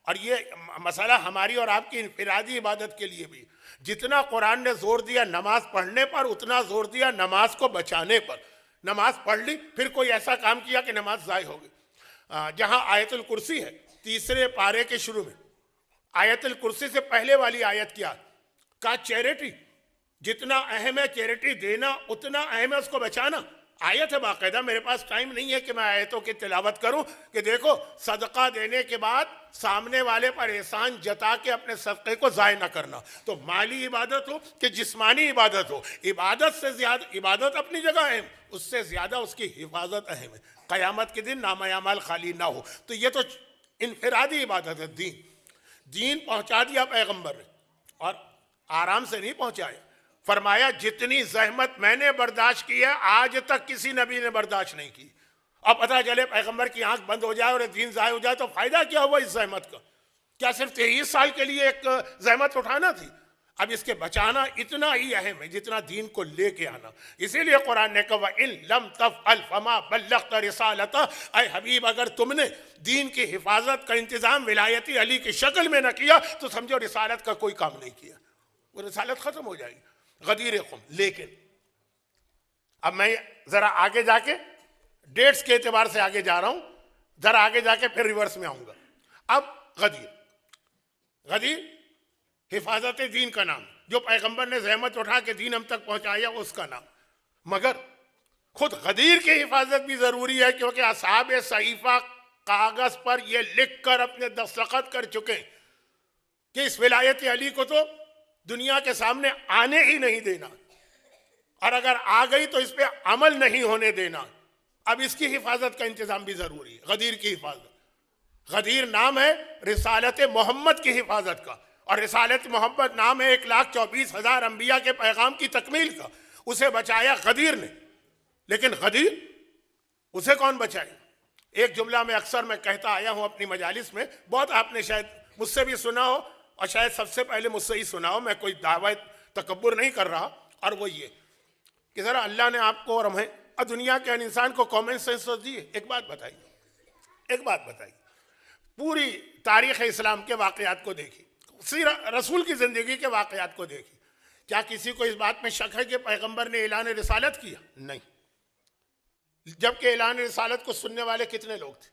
اور یہ مسئلہ ہماری اور آپ کی انفرادی عبادت کے لیے بھی. جتنا قرآن نے زور دیا نماز پڑھنے پر اتنا زور دیا نماز کو بچانے پر. نماز پڑھ لی پھر کوئی ایسا کام کیا کہ نماز ضائع ہو گئی. جہاں آیت الکرسی ہے 3 پارے کے شروع میں، آیت الکرسی سے پہلے والی آیت کیا کہا؟ چیریٹی. جتنا اہم ہے چیریٹی دینا اتنا اہم ہے اس کو بچانا. آیت ہے باقاعدہ، میرے پاس ٹائم نہیں ہے کہ میں آیتوں کی تلاوت کروں کہ دیکھو صدقہ دینے کے بعد سامنے والے پر احسان جتا کے اپنے صدقے کو ضائع نہ کرنا. تو مالی عبادت ہو کہ جسمانی عبادت ہو، عبادت سے زیادہ، عبادت اپنی جگہ اہم، اس سے زیادہ اس کی حفاظت اہم ہے. قیامت کے دن نامہ اعمال خالی نہ ہو. تو یہ تو انفرادی عبادت ہے. دین پہنچا دیا پیغمبر نے، اور آرام سے نہیں پہنچایا. فرمایا جتنی زحمت میں نے برداشت کی ہے آج تک کسی نبی نے برداشت نہیں کی. اب پتہ چلے پیغمبر کی آنکھ بند ہو جائے اور دین ضائع ہو جائے تو فائدہ کیا ہوا اس زحمت کا؟ کیا صرف 23 سال کے لیے ایک زحمت اٹھانا تھی؟ اب اس کے بچانا اتنا ہی اہم ہے جتنا دین کو لے کے آنا. اسی لیے قرآن نے کہا وَإِن لَمْ تَفْعَلْ فَمَا بَلَّغْتَ رِسَالَتَهُ، اے حبیب اگر تم نے دین کی حفاظت کا انتظام ولایتی علی کی شکل میں نہ کیا تو سمجھو رسالت کا کوئی کام نہیں کیا، وہ رسالت ختم ہو جائے گی. غدیر خم. لیکن اب میں ذرا آگے جا کے ڈیٹس کے اعتبار سے آگے جا رہا ہوں، ذرا آگے جا کے پھر ریورس میں آؤں گا. اب غدیر حفاظت دین کا نام، جو پیغمبر نے زحمت اٹھا کے دین ہم تک پہنچایا اس کا نام. مگر خود غدیر کی حفاظت بھی ضروری ہے، کیونکہ اصحاب صحیفہ کاغذ پر یہ لکھ کر اپنے دستخط کر چکے کہ اس ولایت علی کو تو دنیا کے سامنے آنے ہی نہیں دینا، اور اگر آ گئی تو اس پہ عمل نہیں ہونے دینا. اب اس کی حفاظت کا انتظام بھی ضروری ہے، غدیر کی حفاظت. غدیر نام ہے رسالت محمد کی حفاظت کا، اور رسالت محمد نام ہے 1,24,000 انبیاء کے پیغام کی تکمیل کا. اسے بچایا غدیر نے. لیکن غدیر اسے کون بچائے؟ ایک جملہ میں اکثر میں کہتا آیا ہوں اپنی مجالس میں، بہت آپ نے شاید مجھ سے بھی سنا ہو اور شاید سب سے پہلے مجھ سے ہی سنا ہو، میں کوئی دعوی تکبر نہیں کر رہا. اور وہ یہ کہ ذرا اللہ نے آپ کو اور ہمیں اور دنیا کے ہر انسان کو کامن سینس دی. ایک بات بتائیے، پوری تاریخ اسلام کے واقعات کو دیکھیے، رسول کی زندگی کے واقعات کو دیکھیے. کیا کسی کو اس بات میں شک ہے کہ پیغمبر نے اعلان رسالت کیا؟ نہیں. جبکہ اعلان رسالت کو سننے والے کتنے لوگ تھے؟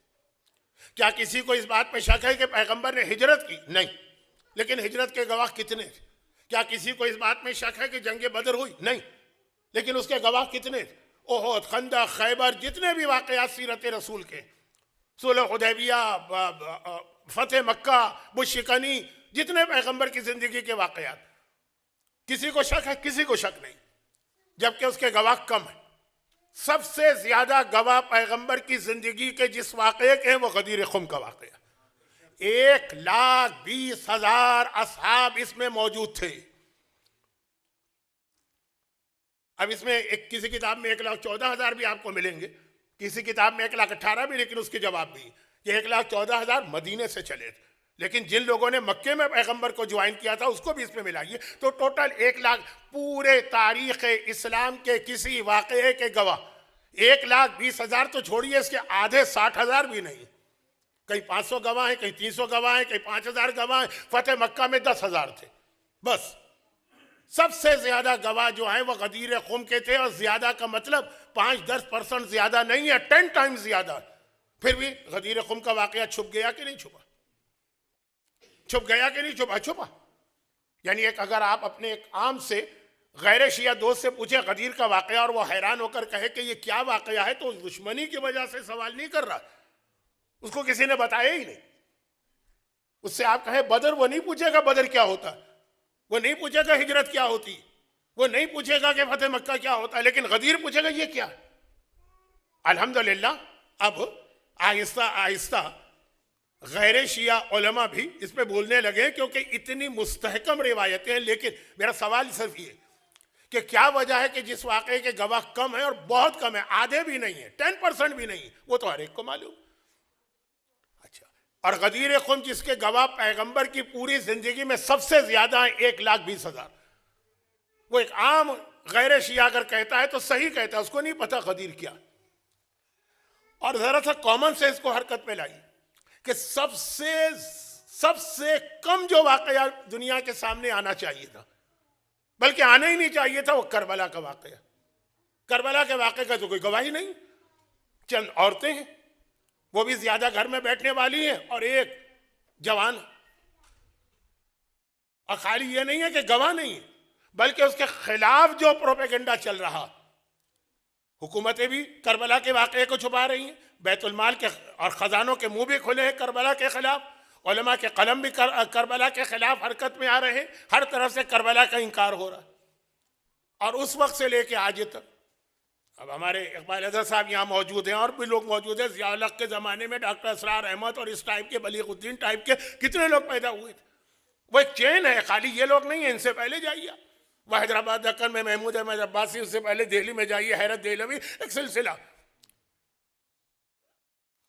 کیا کسی کو اس بات میں شک ہے کہ پیغمبر نے ہجرت کی؟ نہیں. لیکن ہجرت کے گواہ کتنے تھے؟ کیا کسی کو اس بات میں شک ہے کہ جنگ بدر ہوئی؟ نہیں. لیکن اس کے گواہ کتنے تھے؟ احد، خندق، خیبر، جتنے بھی واقعات سیرت رسول کے، صلح حدیبیہ، فتح مکہ، بشکنی، جتنے پیغمبر کی زندگی کے واقعات، کسی کو شک ہے؟ کسی کو شک نہیں. جبکہ اس کے گواہ کم ہیں. سب سے زیادہ گواہ پیغمبر کی زندگی کے جس واقعے کے ہیں وہ غدیر خم کا واقعہ. 1,20,000 اصحاب اس میں موجود تھے. اب اس میں کسی کتاب میں 1,14,000 بھی آپ کو ملیں گے، کسی کتاب میں 1,18,000 بھی، لیکن اس کے جواب بھی یہ 1,14,000 مدینے سے چلے تھے. لیکن جن لوگوں نے مکے میں پیغمبر کو جوائن کیا تھا اس کو بھی اس میں ملائیے تو ٹوٹل 1,00,000 پورے تاریخ اسلام کے کسی واقعے کے گواہ. 1,20,000 تو چھوڑیے، اس کے آدھے 60,000 بھی نہیں. کہیں 500 گواہ ہیں، کہیں 300 گواہ ہیں، کہیں 5,000 گواہ ہیں. فتح مکہ میں 10,000 تھے بس. سب سے زیادہ گواہ جو ہیں وہ غدیر خم کے تھے، اور زیادہ کا مطلب 5-10% زیادہ نہیں ہے، 10 ٹائم زیادہ. پھر بھی غدیر خم کا واقعہ چھپ گیا کہ نہیں چھپا؟ چھپ گیا کہ نہیں چھپا؟ چھپا. یعنی اگر آپ اپنے ایک عام سے غیر شیعہ دوست سے پوچھیں غدیر کا واقعہ اور وہ حیران ہو کر کہے کہ یہ کیا واقعہ ہے، تو اس دشمنی کی وجہ سے سوال نہیں کر رہا، اس کو کسی نے بتایا ہی نہیں. اس سے آپ کہیں بدر، وہ نہیں پوچھے گا بدر کیا ہوتا، وہ نہیں پوچھے گا ہجرت کیا ہوتی، وہ نہیں پوچھے گا کہ فتح مکہ کیا ہوتا ہے. لیکن غدیر پوچھے گا یہ کیا. الحمدللہ اب آہستہ آہستہ غیر شیعہ علماء بھی اس پہ بولنے لگے کیونکہ اتنی مستحکم روایتیں ہیں. لیکن میرا سوال صرف یہ کہ کیا وجہ ہے کہ جس واقعے کے گواہ کم ہیں، اور بہت کم ہیں، آدھے بھی نہیں ہیں، 10% بھی نہیں، وہ تو ہر ایک کو معلوم. اچھا، اور غدیر خم جس کے گواہ پیغمبر کی پوری زندگی میں سب سے زیادہ ہیں 1,20,000. وہ ایک عام غیر شیعہ اگر کہتا ہے تو صحیح کہتا ہے، اس کو نہیں پتا غدیر کیا. اور ذرا سا کامن سینس کو حرکت میں لائی کہ سب سے کم جو واقعہ دنیا کے سامنے آنا چاہیے تھا، بلکہ آنا ہی نہیں چاہیے تھا، وہ کربلا کا واقعہ. کربلا کے واقعے کا تو کوئی گواہی نہیں. چند عورتیں ہیں، وہ بھی زیادہ گھر میں بیٹھنے والی ہیں، اور ایک جوان. اور خالی یہ نہیں ہے کہ گواہ نہیں ہے، بلکہ اس کے خلاف جو پروپیگنڈا چل رہا، حکومتیں بھی کربلا کے واقعے کو چھپا رہی ہیں، بیت المال کے اور خزانوں کے منہ بھی کھلے ہیں کربلا کے خلاف، علماء کے قلم بھی کربلا کے خلاف حرکت میں آ رہے ہیں، ہر طرف سے کربلا کا انکار ہو رہا ہے. اور اس وقت سے لے کے آج تک، اب ہمارے اقبال اظہر صاحب یہاں موجود ہیں اور بھی لوگ موجود ہیں، ضیاء الحق کے زمانے میں ڈاکٹر اسرار احمد اور اس ٹائپ کے، بلیغ الدین ٹائپ کے کتنے لوگ پیدا ہوئے تھے. وہ ایک چین ہے، خالی یہ لوگ نہیں ہیں، ان سے پہلے جائیے. وہ حیدرآباد دکن میں محمود احمد عباسی، اس سے پہلے دہلی میں جائیے حیرت دہلوی، ایک سلسلہ،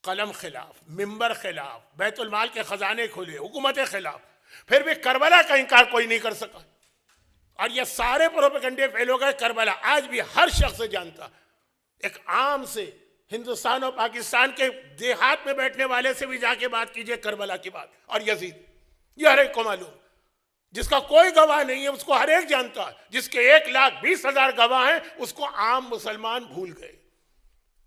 قلم خلاف، ممبر خلاف، بیت المال کے خزانے کھلے، حکومت خلاف، پھر بھی کربلا کا انکار کوئی نہیں کر سکا، اور یہ سارے پروپیگنڈے فیل ہو گئے۔ کربلا آج بھی ہر شخص جانتا، ایک عام سے ہندوستان اور پاکستان کے دیہات میں بیٹھنے والے سے بھی جا کے بات کیجئے کربلا کی بات اور یزید، یہ ہر ایک کو معلوم، جس کا کوئی گواہ نہیں ہے اس کو ہر ایک جانتا ہے، جس کے 1,20,000 گواہ ہیں اس کو عام مسلمان بھول گئے۔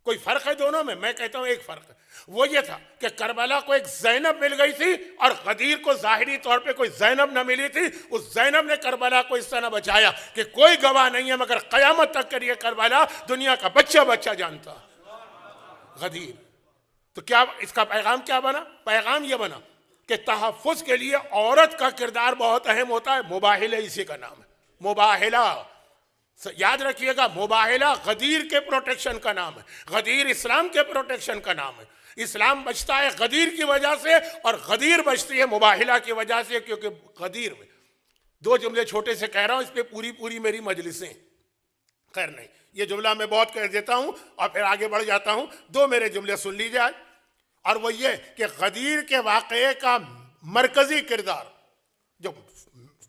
کوئی فرق ہے دونوں میں؟ میں کہتا ہوں ایک فرق ہے، وہ یہ تھا کہ کربلا کو ایک زینب مل گئی تھی اور غدیر کو ظاہری طور پہ کوئی زینب نہ ملی تھی۔ اس زینب نے کربلا کو اس طرح بچایا کہ کوئی گواہ نہیں ہے، مگر قیامت تک کر یہ کربلا دنیا کا بچہ جانتا۔ غدیر تو کیا اس کا پیغام کیا بنا؟ پیغام یہ بنا کہ تحفظ کے لیے عورت کا کردار بہت اہم ہوتا ہے۔ مباہلہ اسی کا نام ہے، مباہلہ، یاد رکھیے گا، مباہلہ غدیر کے پروٹیکشن کا نام ہے، غدیر اسلام کے پروٹیکشن کا نام ہے۔ اسلام بچتا ہے غدیر کی وجہ سے اور غدیر بچتی ہے مباہلہ کی وجہ سے، کیونکہ غدیر میں دو جملے چھوٹے سے کہہ رہا ہوں، اس پہ پوری میری مجلسیں، خیر نہیں، یہ جملہ میں بہت کہہ دیتا ہوں اور پھر آگے بڑھ جاتا ہوں، دو میرے جملے سن لیجیے آج، اور وہ یہ کہ غدیر کے واقعے کا مرکزی کردار جو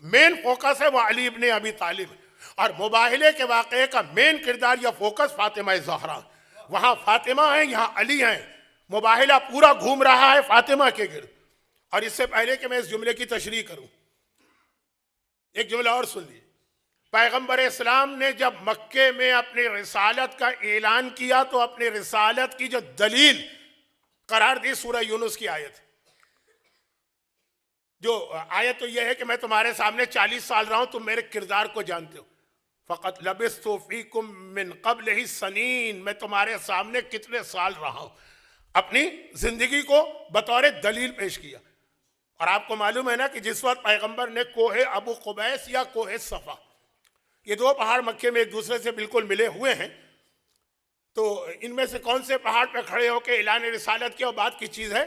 مین فوکس ہے وہ علی ابن ابی طالب ہے، اور مباہلے کے واقعے کا مین کردار یا فوکس فاطمہ زہرا، وہاں فاطمہ ہیں یہاں علی ہیں، مباہلہ پورا گھوم رہا ہے فاطمہ کے گرد۔ اور اس سے پہلے کہ میں اس جملے کی تشریح کروں، ایک جملہ اور سن لیجیے۔ پیغمبر اسلام نے جب مکے میں اپنی رسالت کا اعلان کیا تو اپنی رسالت کی جو دلیل قرار دی سورہ یونس کی آیت، جو آیت تو یہ ہے کہ میں تمہارے سامنے 40 سال رہا ہوں، تم میرے کردار کو جانتے ہو، فقط لبثت فیکم من قبلہ سنین، میں تمہارے سامنے کتنے سال رہا ہوں، اپنی زندگی کو بطور دلیل پیش کیا۔ اور آپ کو معلوم ہے نا کہ جس وقت پیغمبر نے کوہ ابو قبیس یا کوہ صفا، یہ دو پہاڑ مکے میں ایک دوسرے سے بالکل ملے ہوئے ہیں، تو ان میں سے کون سے پہاڑ پہ کھڑے ہو کے اعلان رسالت کیا؟ وہ بات کی چیز ہے،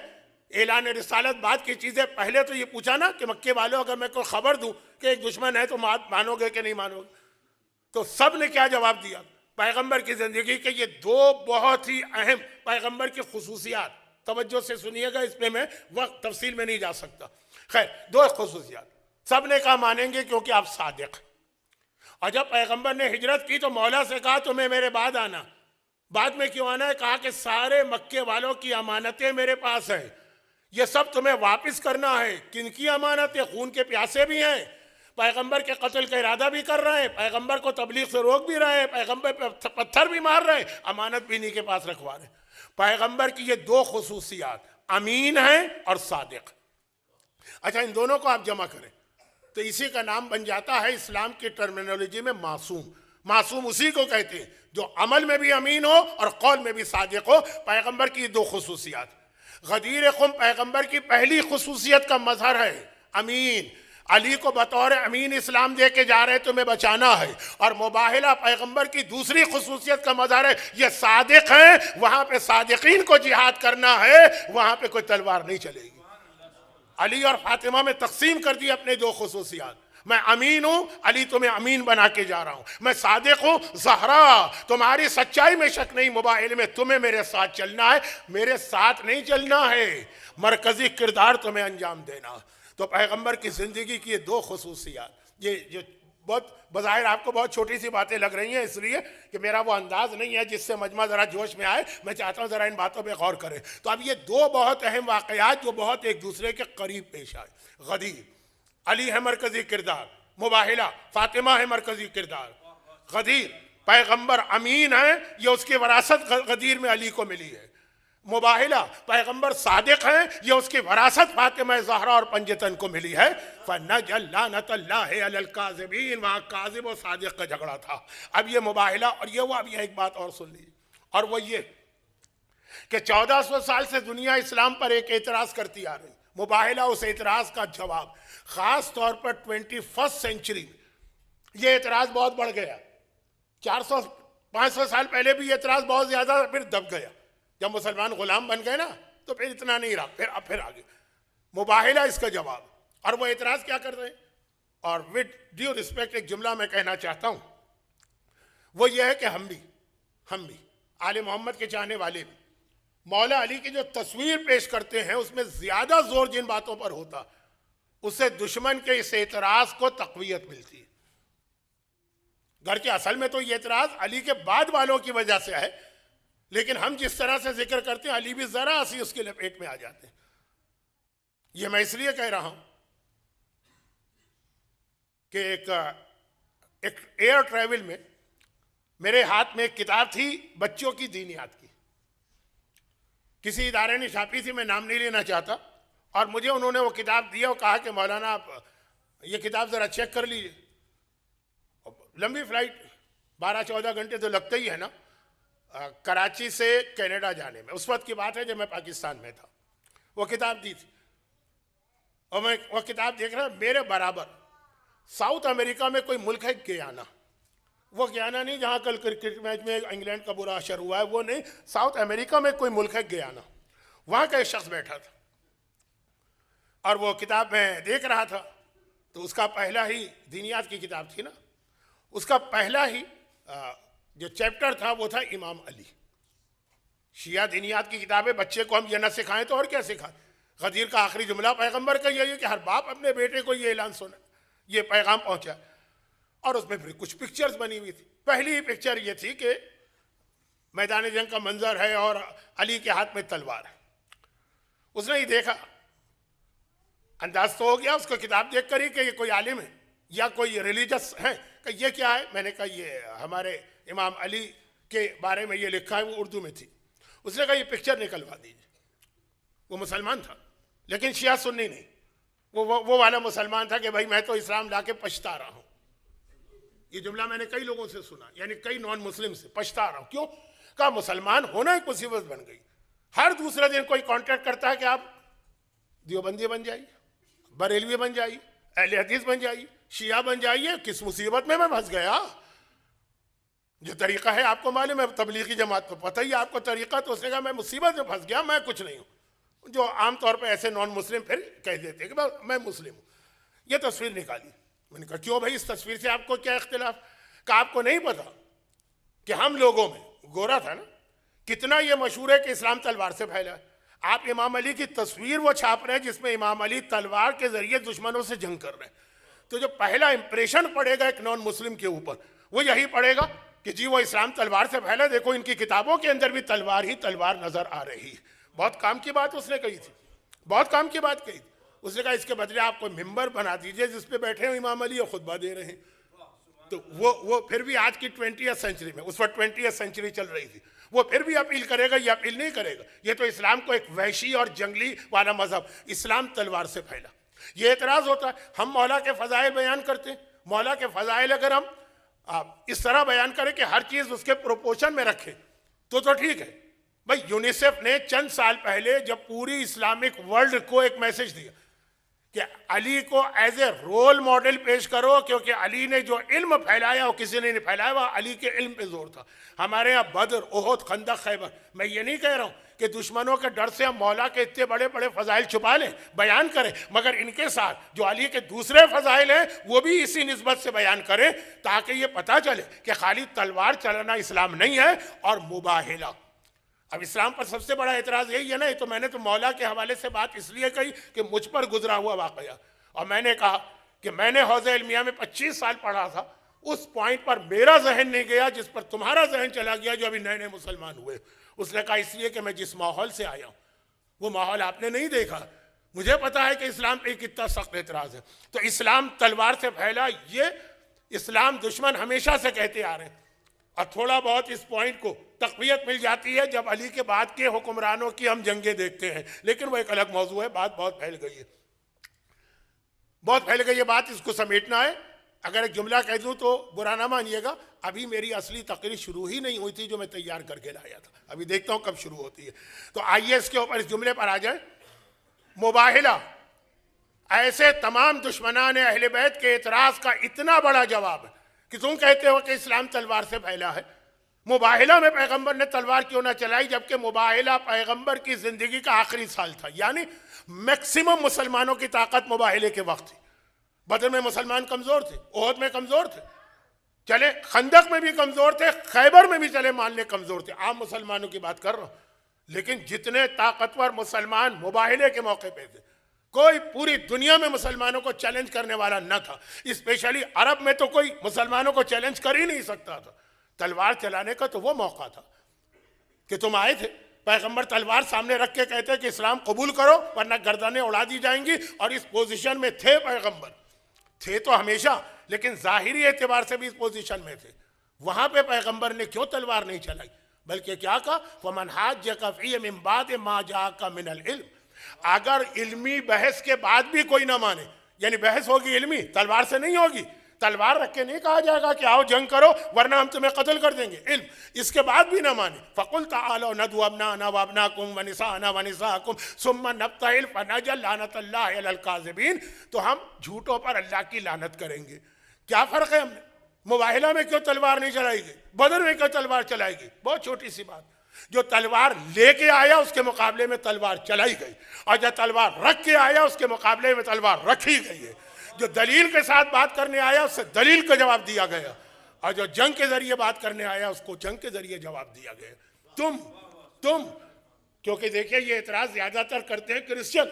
اعلان رسالت بات کی چیز ہے۔ پہلے تو یہ پوچھا نا کہ مکے والوں اگر میں کوئی خبر دوں کہ ایک دشمن ہے تو مانو گے کہ نہیں مانو گے؟ تو سب نے کیا جواب دیا؟ پیغمبر کی زندگی کے یہ دو بہت ہی اہم پیغمبر کی خصوصیات، توجہ سے سنیے گا، اس پہ میں وقت تفصیل میں نہیں جا سکتا، خیر دو خصوصیات، سب نے کہا مانیں گے کیونکہ آپ صادق ہیں۔ اور جب پیغمبر نے ہجرت کی تو مولا سے کہا تمہیں میرے بعد آنا، بعد میں کیوں آنا ہے؟ کہا کہ سارے مکے والوں کی امانتیں میرے پاس ہیں، یہ سب تمہیں واپس کرنا ہے۔ کن کی امانتیں؟ خون کے پیاسے بھی ہیں، پیغمبر کے قتل کا ارادہ بھی کر رہے ہیں، پیغمبر کو تبلیغ سے روک بھی رہے ہیں، پیغمبر پہ پتھر بھی مار رہے ہیں، امانت بھی انہی کے پاس رکھوا رہے ہیں۔ پیغمبر کی یہ دو خصوصیات، امین ہیں اور صادق۔ اچھا، ان دونوں کو آپ جمع کریں تو اسی کا نام بن جاتا ہے اسلام کی ٹرمینالوجی میں معصوم۔ معصوم اسی کو کہتے ہیں جو عمل میں بھی امین ہو اور قول میں بھی صادق ہو۔ پیغمبر کی دو خصوصیات، غدیر خم پیغمبر کی پہلی خصوصیت کا مظہر ہے، امین، علی کو بطور امین اسلام دے کے جا رہے تمہیں بچانا ہے، اور مباہلہ پیغمبر کی دوسری خصوصیت کا مظہر ہے، یہ صادق ہیں، وہاں پہ صادقین کو جہاد کرنا ہے، وہاں پہ کوئی تلوار نہیں چلے گی۔ علی اور فاطمہ میں تقسیم کر دی اپنے دو خصوصیات، میں امین ہوں، علی تمہیں امین بنا کے جا رہا ہوں، میں صادق ہوں، زہرا تمہاری سچائی میں شک نہیں، مباہلے میں تمہیں میرے ساتھ چلنا ہے، میرے ساتھ نہیں چلنا ہے، مرکزی کردار تمہیں انجام دینا۔ تو پیغمبر کی زندگی کی یہ دو خصوصیات، یہ جو بہت بظاہر آپ کو بہت چھوٹی سی باتیں لگ رہی ہیں، اس لیے کہ میرا وہ انداز نہیں ہے جس سے مجمع ذرا جوش میں آئے، میں چاہتا ہوں ذرا ان باتوں پہ غور کریں۔ تو اب یہ دو بہت اہم واقعات جو بہت ایک دوسرے کے قریب پیش آئے، غدیر، علی ہے مرکزی کردار، مباہلہ فاطمہ ہے مرکزی کردار۔ غدیر پیغمبر امین ہے، یہ اس کی وراثت غدیر میں علی کو ملی ہے۔ مباہلہ پیغمبر صادق ہیں، یہ اس کی وراثت فاطمہ زہرا اور پنجتن کو ملی ہے۔ فَنَجَلْ لَعْنَةَ اللَّهِ عَلَى الْكَاذِبِينَ، وہاں کاذب و صادق کا جھگڑا تھا۔ اب یہ مباہلہ اور یہ وہ، اب یہ ایک بات اور سن لیجیے، اور وہ یہ کہ 1400 سال سے دنیا اسلام پر ایک اعتراض کرتی آ رہی، مباہلہ اس اعتراض کا جواب، خاص طور پر 21 سینچری میں یہ اعتراض بہت بڑھ گیا۔ 500 سال پہلے بھی یہ اعتراض بہت زیادہ، پھر دب گیا جب مسلمان غلام بن گئے نا، تو پھر اتنا نہیں رہا، پھر آگے مباہلہ اس کا جواب۔ اور وہ اعتراض کیا کر رہے ہیں؟ اور وتھ ڈیو رسپیکٹ ایک جملہ میں کہنا چاہتا ہوں، وہ یہ ہے کہ ہم بھی آل محمد کے چاہنے والے بھی مولا علی کی جو تصویر پیش کرتے ہیں اس میں زیادہ زور جن باتوں پر ہوتا اس سے دشمن کے اس اعتراض کو تقویت ملتی ہے۔ گرچہ اصل میں تو یہ اعتراض علی کے بعد والوں کی وجہ سے ہے، لیکن ہم جس طرح سے ذکر کرتے ہیں علی بھی ذرا سی اس کے لپیٹ میں آ جاتے ہیں۔ یہ میں اس لیے کہہ رہا ہوں کہ ایک ایئر ٹریول میں میرے ہاتھ میں ایک کتاب تھی بچوں کی دینیات کی، کسی ادارے نے چھاپی تھی، میں نام نہیں لینا چاہتا، اور مجھے انہوں نے وہ کتاب دیا اور کہا کہ مولانا آپ یہ کتاب ذرا چیک کر لیجیے۔ لمبی فلائٹ 12-14 گھنٹے تو لگتا ہی ہے نا کراچی سے کینیڈا جانے میں، اس وقت کی بات ہے جب میں پاکستان میں تھا۔ وہ کتاب دی تھی اور میں وہ کتاب دیکھ رہا، میرے برابر ساؤتھ امریکہ میں کوئی ملک ہے گیانا، وہ گیانا نہیں جہاں کل کرکٹ میچ میں انگلینڈ کا برا اثر ہوا ہے، وہ نہیں، ساؤتھ امریکہ میں کوئی ملک ہے گیانا، وہاں کا ایک شخص بیٹھا تھا اور وہ کتاب میں دیکھ رہا تھا تو اس کا پہلا ہی دینیات کی کتاب تھی نا، اس کا پہلا ہی جو چیپٹر تھا وہ تھا امام علی۔ شیعہ دینیات کی کتابیں بچے کو ہم یہ نہ سکھائیں تو اور کیا سکھائیں؟ غدیر کا آخری جملہ پیغمبر کا یہی ہے کہ ہر باپ اپنے بیٹے کو یہ اعلان سنا، یہ پیغام پہنچا، اور اس میں پھر کچھ پکچرز بنی ہوئی تھی۔ پہلی ہی پکچر یہ تھی کہ میدان جنگ کا منظر ہے اور علی کے ہاتھ میں تلوار ہے۔ اس نے یہ دیکھا، انداز تو ہو گیا اس کو کتاب دیکھ کر ہی کہ یہ کوئی عالم ہے یا کوئی ریلیجس ہے، کہ یہ کیا ہے؟ میں نے کہا یہ ہمارے امام علی کے بارے میں یہ لکھا ہے، وہ اردو میں تھی۔ اس نے کہا یہ پکچر نکلوا دیجیے۔ وہ مسلمان تھا لیکن شیعہ سنی نہیں، وہ والا مسلمان تھا کہ بھائی میں تو اسلام لا کے پچھتا رہا ہوں۔ یہ جملہ میں نے کئی لوگوں سے سنا، یعنی کئی نان مسلم سے، پچھتا رہا ہوں۔ کیوں؟ کہا مسلمان ہونا ایک مصیبت بن گئی، ہر دوسرے دن کوئی کانٹیکٹ کرتا ہے کہ آپ دیوبندی بن جائیے، بریلوی بن جائیے، اہل حدیث بن جائیے، شیعہ بن جائیے۔ کس مصیبت میں پھنس گیا؟ جو طریقہ ہے آپ کو معلوم ہے، تبلیغی جماعت کو پتہ ہی آپ کو طریقہ، تو اس نے کہا میں مصیبت میں پھنس گیا، میں کچھ نہیں ہوں، جو عام طور پہ ایسے نان مسلم پھر کہہ دیتے کہ میں مسلم ہوں۔ یہ تصویر نکالی، میں نے کہا کیوں بھائی اس تصویر سے آپ کو کیا اختلاف؟ کہ آپ کو نہیں پتا کہ ہم لوگوں میں، گورا تھا نا، کتنا یہ مشہور ہے کہ اسلام تلوار سے پھیلا ہے۔ آپ امام علی کی تصویر وہ چھاپ رہے ہیں جس میں امام علی تلوار کے ذریعے دشمنوں سے جنگ کر رہے ہیں، تو جو پہلا امپریشن پڑے گا ایک نان مسلم کے اوپر وہ یہی پڑے گا کہ جی وہ اسلام تلوار سے پھیلا، دیکھو ان کی کتابوں کے اندر بھی تلوار ہی تلوار نظر آ رہی ہے۔ بہت کام کی بات اس نے کہی تھی، بہت کام کی بات کہی تھی۔ اس نے کہا اس کے بدلے آپ کو ممبر بنا دیجئے جس پہ بیٹھے ہیں امام علی اور خطبہ دے رہے ہیں۔ تو وہ پھر بھی آج کی 20th سینچری میں، اس وقت 20th سینچری چل رہی تھی، وہ پھر بھی اپیل کرے گا، یہ اپیل نہیں کرے گا۔ یہ تو اسلام کو ایک وحشی اور جنگلی والا مذہب، اسلام تلوار سے پھیلا۔ یہ اعتراض ہوتا ہے، ہم مولا کے فضائل بیان کرتے ہیں، مولا کے فضائل اگر ہم اس طرح بیان کریں کہ ہر چیز اس کے پروپورشن میں رکھیں تو ٹھیک ہے۔ بھائی یونیسیف نے چند سال پہلے جب پوری اسلامک ورلڈ کو ایک میسج دیا کہ علی کو ایز اے رول ماڈل پیش کرو، کیونکہ علی نے جو علم پھیلایا وہ کسی نے نہیں پھیلایا، وہ علی کے علم پہ زور تھا۔ ہمارے یہاں بدر، احد، خندق، خیبر، میں یہ نہیں کہہ رہا ہوں کہ دشمنوں کے ڈر سے ہم مولا کے اتنے بڑے بڑے فضائل چھپا لیں، بیان کریں، مگر ان کے ساتھ جو علی کے دوسرے فضائل ہیں وہ بھی اسی نسبت سے بیان کریں تاکہ یہ پتہ چلے کہ خالی تلوار چلانا اسلام نہیں ہے اور مباہلہ۔ اب اسلام پر سب سے بڑا اعتراض یہی ہے نا، تو میں نے تو مولا کے حوالے سے بات اس لیے کہی کہ مجھ پر گزرا ہوا واقعہ، اور میں نے کہا کہ میں نے حوزہ علمیہ میں 25 سال پڑھا تھا، اس پوائنٹ پر میرا ذہن نہیں گیا جس پر تمہارا ذہن چلا گیا جو ابھی نئے نئے مسلمان ہوئے۔ اس نے کہا اس لیے کہ میں جس ماحول سے آیا ہوں وہ ماحول آپ نے نہیں دیکھا، مجھے پتا ہے کہ اسلام پہ کتنا سخت اعتراض ہے۔ تو اسلام تلوار سے پھیلا، یہ اسلام دشمن ہمیشہ سے کہتے آ رہے ہیں، اور تھوڑا بہت اس پوائنٹ کو تقویت مل جاتی ہے جب علی کے بعد کے حکمرانوں کی ہم جنگیں دیکھتے ہیں، لیکن وہ ایک الگ موضوع ہے، بات بہت پھیل گئی ہے، بہت پھیل گئی ہے بات، اس کو سمیٹنا ہے۔ اگر ایک جملہ کہہ دوں تو برا نہ مانیے گا، ابھی میری اصلی تقریر شروع ہی نہیں ہوئی تھی جو میں تیار کر کے لایا تھا، ابھی دیکھتا ہوں کب شروع ہوتی ہے۔ تو آئیے اس کے اوپر اس جملے پر آ جائیں۔ مباہلہ ایسے تمام دشمنان اہل بیت کے اعتراض کا اتنا بڑا جواب ہے کہ تم کہتے ہو کہ اسلام تلوار سے پھیلا ہے۔ مباہلہ میں پیغمبر نے تلوار کیوں نہ چلائی جبکہ مباہلہ پیغمبر کی زندگی کا آخری سال تھا، یعنی میکسیمم مسلمانوں کی طاقت مباہلے کے وقت تھی۔ بدر میں مسلمان کمزور تھے، احد میں کمزور تھے، چلے خندق میں بھی کمزور تھے، خیبر میں بھی چلے مان لے کمزور تھے، عام مسلمانوں کی بات کر رہا ہوں، لیکن جتنے طاقتور مسلمان مباہلے کے موقع پہ تھے، کوئی پوری دنیا میں مسلمانوں کو چیلنج کرنے والا نہ تھا، اسپیشلی عرب میں تو کوئی مسلمانوں کو چیلنج کر ہی نہیں سکتا تھا۔ تلوار چلانے کا تو وہ موقع تھا کہ تم آئے تھے، پیغمبر تلوار سامنے رکھ کے کہتے کہ اسلام قبول کرو ورنہ گردنیں اڑا دی جائیں گی، اور اس پوزیشن میں تھے پیغمبر، تھے تو ہمیشہ، لیکن ظاہری اعتبار سے بھی اس پوزیشن میں تھے۔ وہاں پہ پیغمبر نے کیوں تلوار نہیں چلائی، بلکہ کیا کہا وَمَنْ حَاجَّكَ فِيهِ مِنْ بَعْدِ مَا جَاءَكَ مِنَ الْعِلْمِ، اگر علمی بحث کے بعد بھی کوئی نہ مانے، یعنی بحث ہوگی علمی، تلوار سے نہیں ہوگی، تلوار رکھ کے نہیں کہا جائے گا کہ آؤ جنگ کرو ورنہ ہم تمہیں قتل کر دیں گے، علم، اس کے بعد بھی نہ مانے فَقُلْ تَعَالَوْا نَدْعُ أَبْنَاءَنَا وَأَبْنَاءَكُمْ وَنِسَاءَنَا وَنِسَاءَكُمْ ثُمَّ نَبْتَهِلْ فَنَجْعَلْ لَعْنَتَ اللَّهِ عَلَى الْكَاذِبِينَ، تو ہم جھوٹوں پر اللہ کی لعنت کریں گے۔ کیا فرق ہے؟ ہم نے مباہلہ میں کیوں تلوار نہیں چلائی گئی، بدر میں کیوں تلوار چلائی گئی؟ بہت چھوٹی سی بات، جو تلوار لے کے آیا اس کے مقابلے میں تلوار چلائی گئی، اور جو تلوار رکھ کے آیا اس کے مقابلے میں تلوار رکھی گئی ہے، جو دلیل کے ساتھ بات کرنے آیا اس سے دلیل کا جواب دیا گیا، اور جو جنگ کے ذریعے بات کرنے آیا اس کو جنگ کے ذریعے جواب دیا گیا۔ تم کیونکہ دیکھیں یہ اعتراض زیادہ تر کرتے ہیں کرسچن،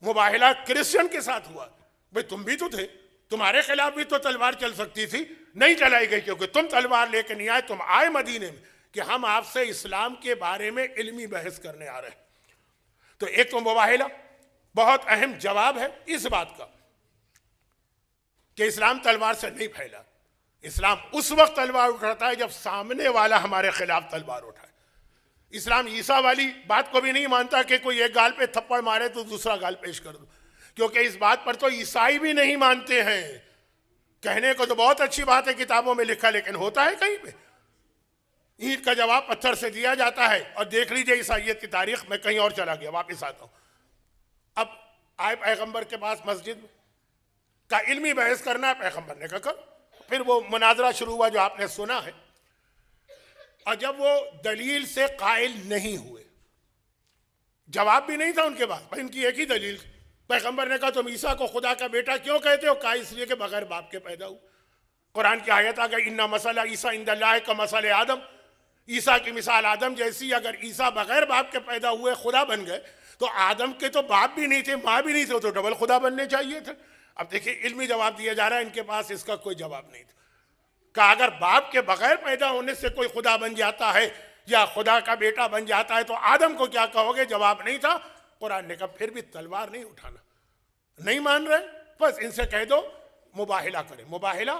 مباہلہ کرسچن کے ساتھ ہوا، بھئی تم بھی تو تھے، تمہارے خلاف بھی تو تلوار چل سکتی تھی، نہیں چلائی گئی کیونکہ تم تلوار لے کے نہیں آئے، تم آئے مدینے میں کہ ہم آپ سے اسلام کے بارے میں علمی بحث کرنے آ رہے ہیں۔ تو ایک تو مباہلہ بہت اہم جواب ہے اس بات کا کہ اسلام تلوار سے نہیں پھیلا، اسلام اس وقت تلوار اٹھاتا ہے جب سامنے والا ہمارے خلاف تلوار اٹھائے۔ اسلام عیسیٰ والی بات کو بھی نہیں مانتا کہ کوئی ایک گال پہ تھپڑ مارے تو دوسرا گال پیش کر دو، کیونکہ اس بات پر تو عیسائی بھی نہیں مانتے ہیں۔ کہنے کو تو بہت اچھی بات ہے کتابوں میں لکھا، لیکن ہوتا ہے کہیں پہ؟ اینٹ کا جواب پتھر سے دیا جاتا ہے، اور دیکھ لیجئے عیسائیت کی تاریخ میں کہیں اور چلا گیا، واپس آتا ہوں۔ اب آئے پیغمبر کے پاس مسجد میں، کا علمی بحث کرنا ہے، پیغمبر نے کہا کر، پھر وہ مناظرہ شروع ہوا جو آپ نے سنا ہے، اور جب وہ دلیل سے قائل نہیں ہوئے، جواب بھی نہیں تھا ان کے پاس، ان کی ایک ہی دلیل، پیغمبر نے کہا تم عیسیٰ کو خدا کا بیٹا کیوں کہتے ہو؟ کہا اس لیے کہ بغیر باپ کے پیدا ہو۔ قرآن کی آیت آ گئی اِنَّ مَثَلَ عِیسیٰ عِندَ اللہِ کَمَثَلِ آدم، عیسیٰ کی مثال آدم جیسی، اگر عیسیٰ بغیر باپ کے پیدا ہوئے خدا بن گئے تو آدم کے تو باپ بھی نہیں تھے، ماں بھی نہیں تھے، تو ڈبل خدا بننے چاہیے تھے۔ اب دیکھیں علمی جواب دیا جا رہا ہے، ان کے پاس اس کا کوئی جواب نہیں تھا۔ کہا اگر باپ کے بغیر پیدا ہونے سے کوئی خدا بن جاتا ہے یا خدا کا بیٹا بن جاتا ہے تو آدم کو کیا کہو گے؟ جواب نہیں تھا۔ قرآن نے کہا پھر بھی تلوار نہیں اٹھانا، نہیں مان رہے، بس ان سے کہہ دو مباہلہ کریں۔ مباہلہ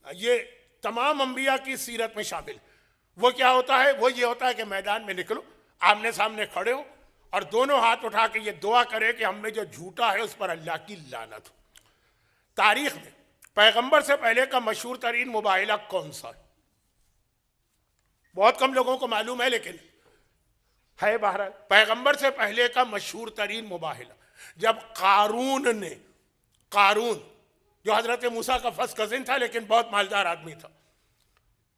یہ تمام انبیاء کی سیرت میں شامل، وہ کیا ہوتا ہے؟ وہ یہ ہوتا ہے کہ میدان میں نکلو، آمنے سامنے کھڑے ہو، اور دونوں ہاتھ اٹھا کے یہ دعا کرے کہ ہم میں جو جھوٹا ہے اس پر اللہ کی لعنت ہو۔ تاریخ میں پیغمبر سے پہلے کا مشہور ترین مباہلہ کون سا ہے؟ بہت کم لوگوں کو معلوم ہے، لیکن ہے بہرحال پیغمبر سے پہلے کا مشہور ترین مباہلہ، جب قارون جو حضرت موسیٰ کا فرسٹ کزن تھا لیکن بہت مالدار آدمی تھا،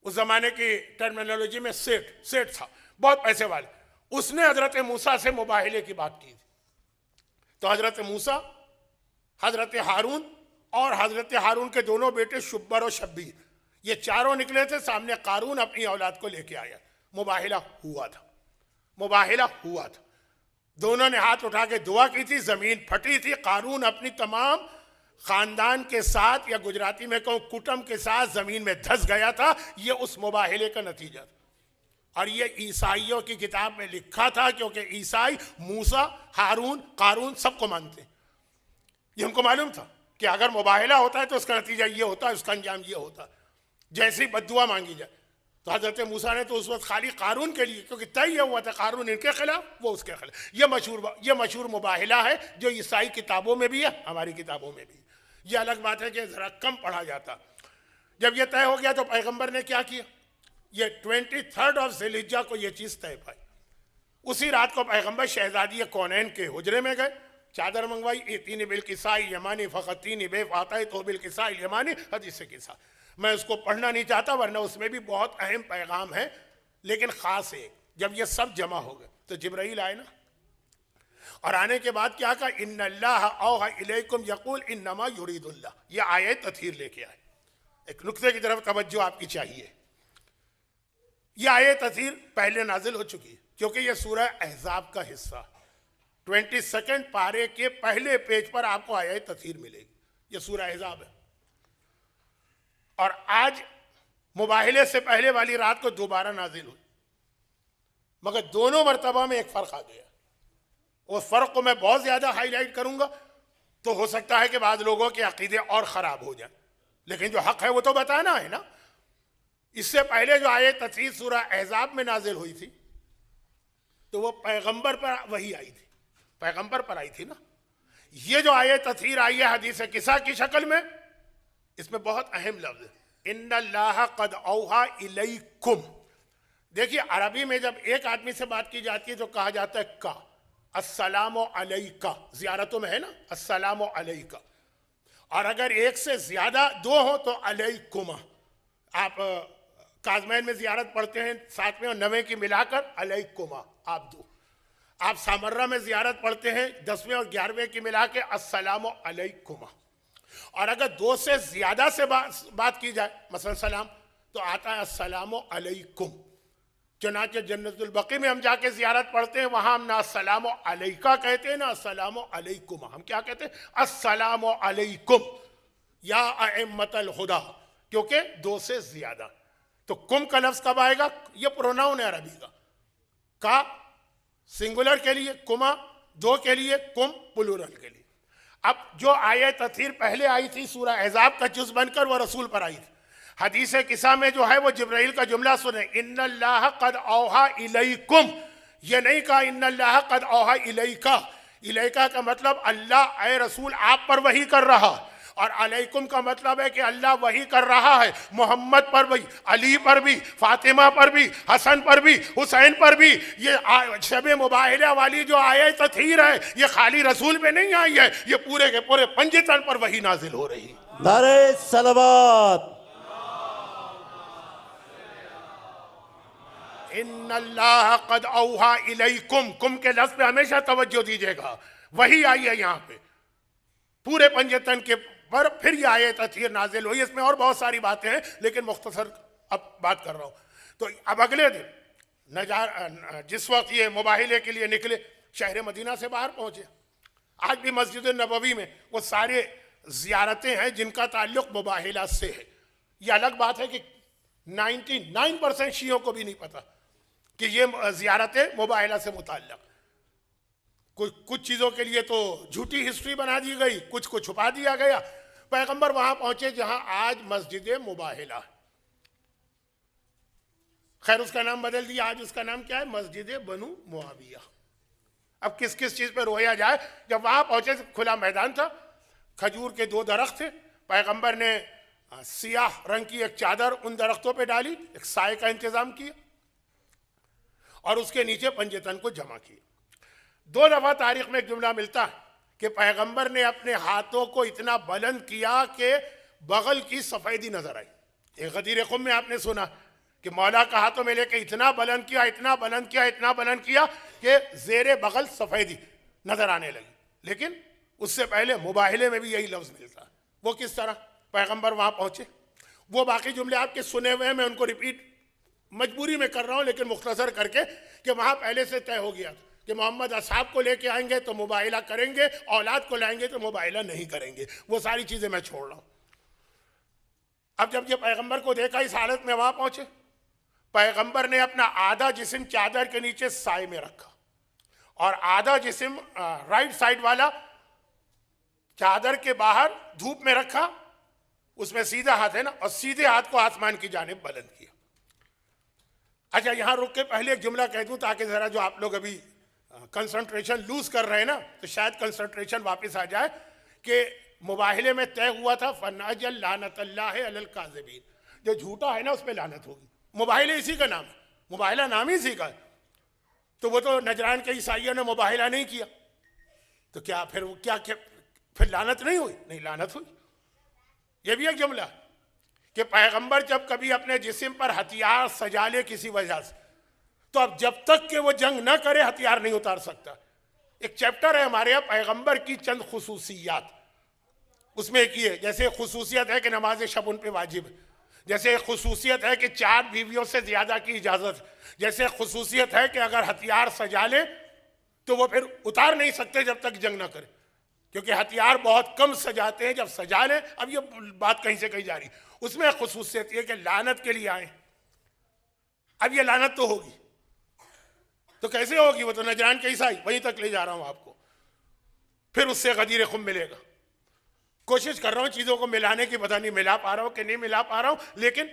اس زمانے کی ٹرمینالوجی میں سیٹ تھا، بہت پیسے والے، اس نے حضرت موسیٰ سے مباہلے کی بات کی تھی۔ تو حضرت موسیٰ، حضرت ہارون اور حضرت ہارون کے دونوں بیٹے شبر و شبیر، یہ چاروں نکلے تھے سامنے، قارون اپنی اولاد کو لے کے آیا، مباہلہ ہوا تھا۔ دونوں نے ہاتھ اٹھا کے دعا کی تھی، زمین پھٹی تھی، قارون اپنی تمام خاندان کے ساتھ، یا گجراتی میں کہوں کٹم کے ساتھ زمین میں دھس گیا تھا۔ یہ اس مباہلے کا نتیجہ تھا، اور یہ عیسائیوں کی کتاب میں لکھا تھا، کیونکہ عیسائی موسیٰ، ہارون، قارون سب کو مانتے ہیں۔ یہ ہم کو معلوم تھا کہ اگر مباہلہ ہوتا ہے تو اس کا نتیجہ یہ ہوتا ہے، اس کا انجام یہ ہوتا ہے، جیسی بددعا مانگی جائے۔ تو حضرت موسیٰ نے تو اس وقت خالی قارون کے لیے، کیونکہ طے یہ ہوا تھا قارون ان کے خلاف، وہ اس کے خلاف، یہ مشہور مباہلہ ہے جو عیسائی کتابوں میں بھی ہے، ہماری کتابوں میں بھی ہے۔ یہ الگ بات ہے کہ ذرا کم پڑھا جاتا۔ جب یہ طے ہو گیا تو پیغمبر نے کیا کیا؟ یہ 23 ذی الحجہ کو یہ چیز طے پائی۔ اسی رات کو پیغمبر شہزادی کونین کے حجرے میں گئے، چادر منگوائی، ایتینی بالکساء الیمانی فقطینی بے فاتحۃ بالکساء الیمانی، حدیث کسا۔ میں اس کو پڑھنا نہیں چاہتا ورنہ اس میں بھی بہت اہم پیغام ہے، لیکن خاص ایک، جب یہ سب جمع ہو گئے تو جبرائیل آئے نا، اور آنے کے بعد کیا کہا؟ ان اللہ اوحی الیکم یقول انما یرید اللہ. یہ آیت تطہیر لے کے آئے. ایک نقطے کی طرف توجہ آپ کی چاہیے. یہ آیت تطہیر پہلے نازل ہو چکی ہے کیونکہ یہ سورہ احزاب کا حصہ. 22 پارے کے پہلے پیج پر آپ کو آیت تطہیر ملے گی. یہ سورہ احزاب ہے. اور آج مباہلے سے پہلے والی رات کو دوبارہ نازل ہوئی، مگر دونوں مرتبہ میں ایک فرق آ گیا. اس فرق کو میں بہت زیادہ ہائی لائٹ کروں گا تو ہو سکتا ہے کہ بعض لوگوں کے عقیدے اور خراب ہو جائیں، لیکن جو حق ہے وہ تو بتانا ہے نا. اس سے پہلے جو آیت تطہیر سورہ احزاب میں نازل ہوئی تھی تو وہ پیغمبر پر وہی آئی تھی، پیغمبر پر آئی تھی نا. یہ جو آیت تطہیر آئی ہے حدیث قصہ کی شکل میں، اس میں بہت اہم لفظ ہے ان اللہ قد اوحی الیکم. دیکھیے عربی میں جب ایک آدمی سے بات کی جاتی ہے تو کہا جاتا ہے کا السلام علیکہ. زیارتوں میں ہے نا السلام علیکہ. اور اگر ایک سے زیادہ دو ہوں تو علیکما. آپ کاظمین میں زیارت پڑھتے ہیں 7ویں اور 9ویں کی ملا کر علیکما آپ دو. آپ سامرہ میں زیارت پڑھتے ہیں 10ویں اور 11ویں کی ملا کے السلام علیکما. اور اگر دو سے زیادہ سے بات کی جائے مثلا سلام تو آتا ہے السلام علیکم. چنانچہ جنت البقیع میں ہم جا کے زیارت پڑھتے ہیں، وہاں ہم نہ السلام علیکہ کہتے ہیں نہ السلام علیکم. ہم کیا کہتے ہیں؟ السلام علیکم یا ائمۃ الہدی، کیونکہ دو سے زیادہ. تو کم کا لفظ کب آئے گا؟ یہ پروناؤن ہے عربی کا سنگولر کے لیے کما، دو کے لیے کم پلورل کے لیے. اب جو آیت تطہیر پہلے آئی تھی سورہ احزاب کا جز بن کر وہ رسول پر آئی تھی. حدیث قصہ میں جو ہے وہ جبرائیل کا جملہ سنیں ان اللہ قد اوحی الیکم. یہ نہیں کہا ان اللہ قد اوحی الیکا. الیکا کا مطلب اللہ اے رسول آپ پر وحی کر رہا، اور علیکم کا مطلب ہے کہ اللہ وحی کر رہا ہے محمد پر بھی، علی پر بھی، فاطمہ پر بھی، حسن پر بھی، حسین پر بھی. یہ شب مباہلہ والی جو آیت تطہیر ہے یہ خالی رسول پہ نہیں آئی ہے، یہ پورے کے پورے پنجتن پر وحی نازل ہو رہی. نعرہ صلوات. ان اللہ قد اوحی الیکم. کم کے لفظ پہ ہمیشہ توجہ دیجیے گا. وہی آئی ہے یہاں پہ پورے پنجتن کے پر. پھر یہ آیت تطہیر نازل ہوئی. اس میں اور بہت ساری باتیں ہیں لیکن مختصر اب بات کر رہا ہوں. تو اب اگلے دن جس وقت یہ مباہلے کے لیے نکلے شہر مدینہ سے باہر پہنچے. آج بھی مسجد نبوی میں وہ سارے زیارتیں ہیں جن کا تعلق مباہلہ سے ہے. یہ الگ بات ہے کہ 99% شیعوں کو بھی نہیں پتا کہ یہ زیارتیں مباہلہ سے متعلق. کچھ چیزوں کے لیے تو جھوٹی ہسٹری بنا دی گئی، کچھ کو چھپا دیا گیا. پیغمبر وہاں پہنچے جہاں آج مسجد مباہلہ ہے. خیر اس کا نام بدل دیا، آج اس کا نام کیا ہے؟ مسجد بنو معاویہ. اب کس کس چیز پہ رویا جائے. جب وہاں پہنچے کھلا میدان تھا، کھجور کے 2 درخت تھے. پیغمبر نے سیاہ رنگ کی ایک چادر ان درختوں پہ ڈالی، ایک سائے کا انتظام کیا اور اس کے نیچے پنجتن کو جمع کیا. 2 دفعہ تاریخ میں ایک جملہ ملتا ہے کہ پیغمبر نے اپنے ہاتھوں کو اتنا بلند کیا کہ بغل کی سفیدی نظر آئی. ایک غدیر خم میں آپ نے سنا کہ مولا کا ہاتھوں میں لے کے اتنا بلند کیا، اتنا بلند کیا، اتنا بلند کیا کہ زیر بغل سفیدی نظر آنے لگی. لیکن اس سے پہلے مباہلے میں بھی یہی لفظ ملتا. وہ کس طرح؟ پیغمبر وہاں پہنچے. وہ باقی جملے آپ کے سنے ہوئے ہیں، میں ان کو ریپیٹ مجبوری میں کر رہا ہوں لیکن مختصر کر کے کہ وہاں پہلے سے طے ہو گیا کہ محمد اصحاب کو لے کے آئیں گے تو مباہلہ کریں گے، اولاد کو لائیں گے تو مباہلہ نہیں کریں گے. وہ ساری چیزیں میں چھوڑ رہا ہوں. اب جب یہ پیغمبر کو دیکھا اس حالت میں وہاں پہنچے، پیغمبر نے اپنا آدھا جسم چادر کے نیچے سائے میں رکھا اور آدھا جسم رائٹ سائڈ والا چادر کے باہر دھوپ میں رکھا. اس میں سیدھا ہاتھ ہے نا، اور سیدھے ہاتھ کو آسمان کی جانب بلند کیا. اچھا یہاں رک کے پہلے ایک جملہ کہہ دوں تاکہ ذرا جو آپ لوگ ابھی کنسنٹریشن لوز کر رہے ہیں نا تو شاید کنسنٹریشن واپس آ جائے کہ مباہلے میں طے ہوا تھا فَنَجَلْ لَعْنَةَ اللَّهِ عَلَى الْكَاذِبِينَ. جو جھوٹا ہے نا اس پہ لعنت ہوگی. مباہلے اسی کا نام ہے، مباہلہ نام ہی اسی کا ہے. تو وہ تو نجران کے عیسائیوں نے مباہلہ نہیں کیا تو کیا پھر لعنت نہیں ہوئی؟ نہیں، لعنت ہوئی. یہ بھی ایک جملہ کہ پیغمبر جب کبھی اپنے جسم پر ہتھیار سجا لے کسی وجہ سے تو اب جب تک کہ وہ جنگ نہ کرے ہتھیار نہیں اتار سکتا. ایک چیپٹر ہے ہمارے یہاں پیغمبر کی چند خصوصیات، اس میں ایک یہ ہے، جیسے خصوصیت ہے کہ نماز شب ان پہ واجب ہے، جیسے خصوصیت ہے کہ 4 بیویوں سے زیادہ کی اجازت ہے، جیسے خصوصیت ہے کہ اگر ہتھیار سجا لے تو وہ پھر اتار نہیں سکتے جب تک جنگ نہ کرے، کیونکہ ہتھیار بہت کم سجاتے ہیں، جب سجا لیں، اب یہ بات کہیں سے کہیں جا رہی، اس میں خصوصیت یہ کہ لعنت کے لیے آئیں۔ اب یہ لعنت تو ہوگی، تو کیسے ہوگی؟ وہ تو نجران کے عیسائی، وہیں تک لے جا رہا ہوں آپ کو، پھر اس سے غدیر خم ملے گا۔ کوشش کر رہا ہوں چیزوں کو ملانے کی، پتہ نہیں ملا پا رہا ہوں کہ نہیں ملا پا رہا ہوں، لیکن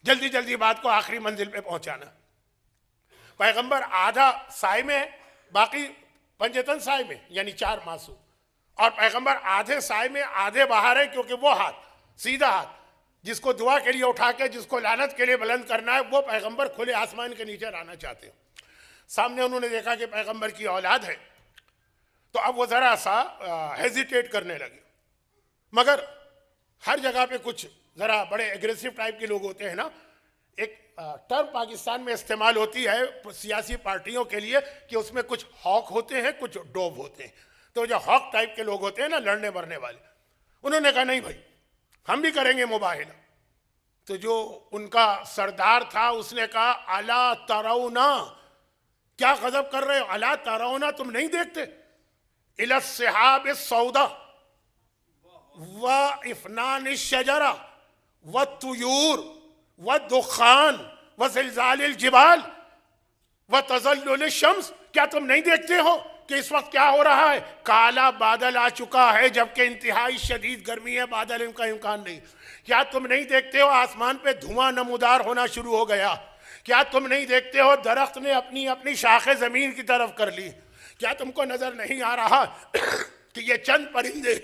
جلدی جلدی بات کو آخری منزل پہ پہنچانا۔ پیغمبر آدھا سائے میں ہے، باقی پنجتن سائے میں، یعنی 4 معصوم، اور پیغمبر آدھے سائے میں آدھے باہر ہے، کیونکہ وہ ہاتھ سیدھا ہاتھ جس کو دعا کے لیے اٹھا کے جس کو لعنت کے لیے بلند کرنا ہے، وہ پیغمبر کھلے آسمان کے نیچے لانا چاہتے ہیں۔ سامنے انہوں نے دیکھا کہ پیغمبر کی اولاد ہے، تو اب وہ ذرا سا ہیزیٹیٹ کرنے لگے، مگر ہر جگہ پہ کچھ ذرا بڑے ایگریسو ٹائپ کے لوگ ہوتے ہیں نا۔ ایک ٹرم پاکستان میں استعمال ہوتی ہے سیاسی پارٹیوں کے لیے کہ اس میں کچھ ہاک ہوتے ہیں، کچھ ڈوب ہوتے ہیں، تو جو ہاک ٹائپ کے لوگ ہوتے ہیں نا، لڑنے مرنے والے، انہوں نے کہا نہیں بھائی ہم بھی کریں گے مباہلہ۔ تو جو ان کا سردار تھا اس نے کہا الا ترونا، کیا غضب کر رہے ہو؟ الا ترونا، تم نہیں دیکھتے؟ الی السحاب السوداء وافنان الشجرہ والطیور والدخان وزلزال الجبال وتزلزل الشمس، کیا تم نہیں دیکھتے ہو کہ اس وقت کیا ہو رہا ہے؟ کالا بادل آ چکا ہے، جبکہ انتہائی شدید گرمی ہے، بادل ان کا امکان نہیں۔ کیا تم نہیں دیکھتے ہو آسمان پہ دھواں نمودار ہونا شروع ہو گیا؟ کیا تم نہیں دیکھتے ہو درخت نے اپنی اپنی شاخیں زمین کی طرف کر لی؟ کیا تم کو نظر نہیں آ رہا کہ یہ چند پرندے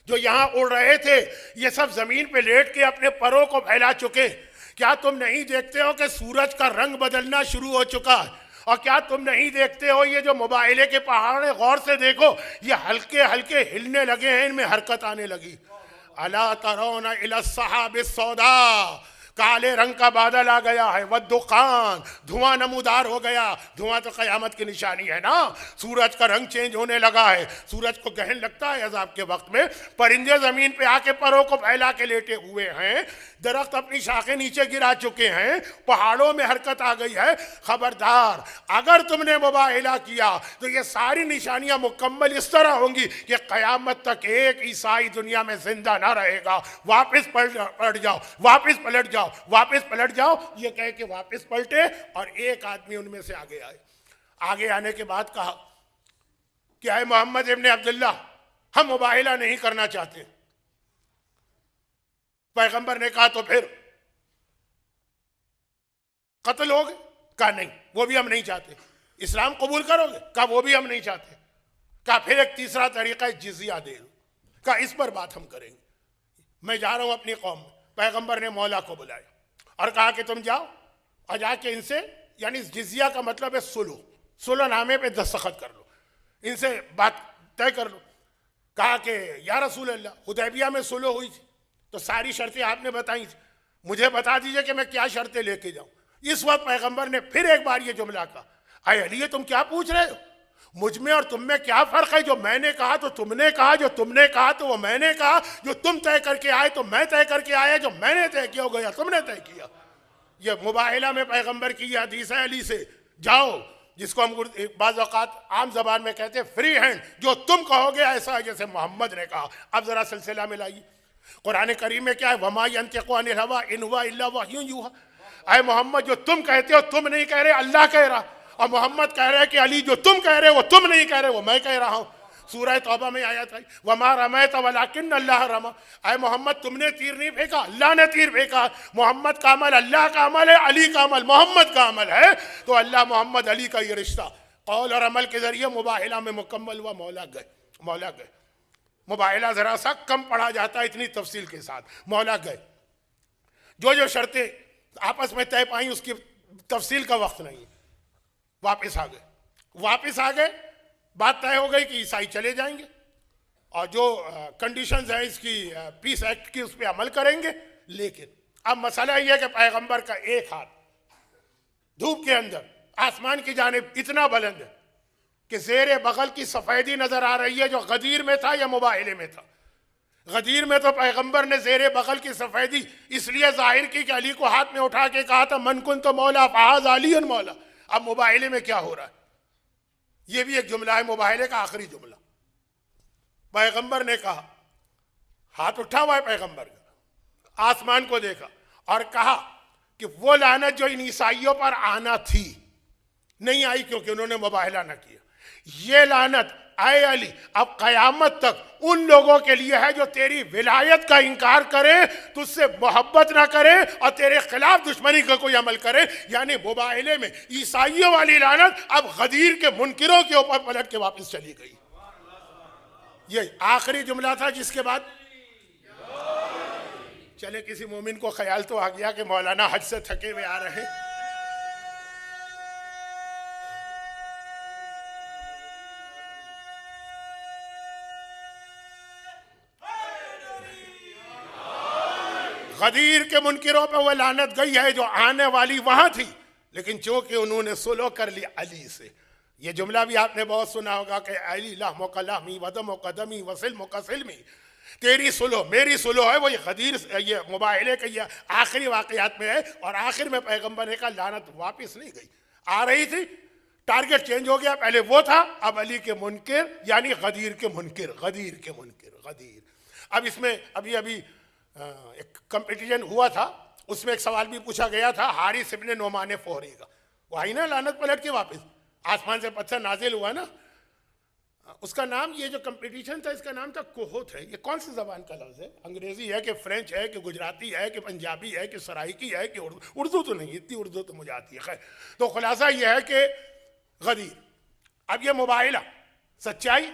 جو یہاں اڑ رہے تھے یہ سب زمین پہ لیٹ کے اپنے پروں کو پھیلا چکے؟ کیا تم نہیں دیکھتے ہو کہ سورج کا رنگ بدلنا شروع ہو چکا ہے؟ اور کیا تم نہیں دیکھتے ہو یہ جو مباہلے کے پہاڑ ہیں، غور سے دیکھو یہ ہلکے ہلکے ہلنے لگے ہیں، ان میں حرکت آنے لگی۔ الا ترون الی السحاب السوداء، کالے رنگ کا بادل آ گیا ہے، والدخان، دھواں نمودار ہو گیا۔ دھواں تو قیامت کی نشانی ہے نا، سورج کا رنگ چینج ہونے لگا ہے، سورج کو گہن لگتا ہے عذاب کے وقت میں۔ پرندے زمین پہ آ کے پروں کو پھیلا کے لیٹے ہوئے ہیں، درخت اپنی شاخیں نیچے گرا چکے ہیں، پہاڑوں میں حرکت آ گئی ہے۔ خبردار اگر تم نے مباہلہ کیا تو یہ ساری نشانیاں مکمل اس طرح ہوں گی کہ قیامت تک ایک عیسائی دنیا میں زندہ نہ رہے گا۔ واپس پلٹ جاؤ، واپس پلٹ جاؤ، واپس پلٹ جاؤ۔ یہ کہہ کے واپس پلٹے اور ایک آدمی ان میں سے آگے آئے۔ آگے آنے کے بعد کہا کہ اے محمد ابن عبداللہ، ہم مباہلہ نہیں کرنا چاہتے۔ پیغمبر نے کہا تو پھر قتل ہوگے؟ کہا نہیں، وہ بھی ہم نہیں چاہتے۔ اسلام قبول کرو گے؟ کہا وہ بھی ہم نہیں چاہتے۔ کہا پھر ایک تیسرا طریقہ ہے جزیہ دے دو۔ کہا اس پر بات ہم کریں گے، میں جا رہا ہوں اپنی قوم میں۔ پیغمبر نے مولا کو بلایا اور کہا کہ تم جاؤ اور جا کے ان سے، یعنی جزیہ کا مطلب ہے صلح نامے پہ دستخط کر لو، ان سے بات طے کر لو۔ کہا کہ یا رسول اللہ، حدیبیہ میں صلح ہوئی تھی تو ساری شرطیں آپ نے بتائی تھی، مجھے بتا دیجئے کہ میں کیا شرطیں لے کے جاؤں۔ اس وقت پیغمبر نے پھر ایک بار یہ جملہ کہا، اے علی تم کیا پوچھ رہے ہو؟ مجھ میں اور تم میں کیا فرق ہے؟ جو میں نے کہا تو تم نے کہا، جو تم نے کہا تو وہ میں نے کہا، جو تم طے کر کے آئے تو میں طے کر کے آیا، جو میں نے طے کیا ہو گیا تم نے طے کیا۔ یہ مباہلہ میں پیغمبر کی یہ حدیث ہے علی سے، جاؤ، جس کو ہم بعض اوقات عام زبان میں کہتے ہیں فری ہینڈ، جو تم کہو گے ایسا ہے جیسے محمد نے کہا۔ اب ذرا سلسلہ میں لائیے، قرآن کریم میں کیا ہے؟ وما ينطق عن الهوى ان هو الا وحی یوحی۔ اے محمد جو تم کہتے ہو تم نہیں کہہ رہے، اللہ کہہ رہا، اور محمد کہہ رہے کہ علی جو تم کہہ رہے وہ تم نہیں کہہ رہے، وہ میں کہہ رہا ہوں۔ سورہ توبہ میں آیت ہے وما رمیت ولکن اللہ رمی۔ اے محمد تم نے تیر نہیں پھینکا، اللہ نے تیر پھینکا۔ محمد کا عمل اللہ کا عمل ہے، علی کا عمل محمد کا عمل ہے، تو اللہ محمد علی کا یہ رشتہ قول اور عمل کے ذریعے مباہلہ میں مکمل ہوا۔ مولا گئے۔ مباہلہ ذرا سا کم پڑھا جاتا ہے اتنی تفصیل کے ساتھ۔ مولا گئے، جو شرطیں آپس میں طے پائیں اس کی تفصیل کا وقت نہیں۔ واپس آ گئے، بات طے ہو گئی کہ عیسائی چلے جائیں گے اور جو کنڈیشنز ہیں اس کی پیس ایکٹ کی اس پہ عمل کریں گے، لیکن اب مسئلہ یہ ہے کہ پیغمبر کا ایک ہاتھ دھوپ کے اندر آسمان کی جانب اتنا بلند ہے کہ زیر بغل کی سفیدی نظر آ رہی ہے جو غدیر میں تھا یا مباہلے میں تھا؟ غدیر میں تو پیغمبر نے زیر بغل کی سفیدی اس لیے ظاہر کی کہ علی کو ہاتھ میں اٹھا کے کہا تھا من کن تو مولا فہذ علی مولا. اب مباہلے میں کیا ہو رہا ہے؟ یہ بھی ایک جملہ ہے مباہلے کا آخری جملہ. پیغمبر نے کہا، ہاتھ اٹھا ہوا ہے پیغمبر کا، آسمان کو دیکھا اور کہا کہ وہ لعنت جو ان عیسائیوں پر آنا تھی نہیں آئی کیونکہ انہوں نے مباہلہ نہ کیا. یہ لعنت اے علی اب قیامت تک ان لوگوں کے لیے ہے جو تیری ولایت کا انکار کریں، تجھ سے محبت نہ کریں اور تیرے خلاف دشمنی کا کوئی عمل کریں. یعنی مباہلے میں عیسائیوں والی لعنت اب غدیر کے منکروں کے اوپر پلٹ کے واپس چلی گئی. یہ آخری جملہ تھا جس کے بعد چلے کسی مومن کو خیال تو آ گیا کہ مولانا حج سے تھکے ہوئے آ رہے ہیں. غدیر کے منکروں پہ وہ لعنت گئی ہے جو آنے والی وہاں تھی، لیکن چونکہ انہوں نے صلح کر لی علی سے. یہ جملہ بھی آپ نے بہت سنا ہوگا کہ علی لحم و لحمی ودم و قدمی وسلم و سلمی. تیری صلح میری صلح ہے. وہ یہ غدیر یہ مباہلے کے یہ آخری واقعات میں ہے اور آخر میں پیغمبر نے کہا لعنت واپس نہیں گئی، آ رہی تھی، ٹارگٹ چینج ہو گیا. پہلے وہ تھا، اب علی کے منکر یعنی غدیر کے منکر، غدیر کے منکر، غدیر. اب اس میں ابھی ایک کمپٹیشن ہوا تھا، اس میں ایک سوال بھی پوچھا گیا تھا حارث ابن نعمان فہری کا. وہ آئی نا لعنت پلٹ کے واپس، آسمان سے پتھر نازل ہوا نا. اس کا نام، یہ جو کمپٹیشن تھا اس کا نام تھا کوہوت ہے. یہ کون سی زبان کا لفظ ہے؟ انگریزی ہے کہ فرینچ ہے کہ گجراتی ہے کہ پنجابی ہے کہ سرائیکی ہے کہ اردو تو نہیں، اتنی اردو تو مجھے آتی ہے. خیر، تو خلاصہ یہ ہے کہ غدیر. اب یہ مباہلہ سچائی،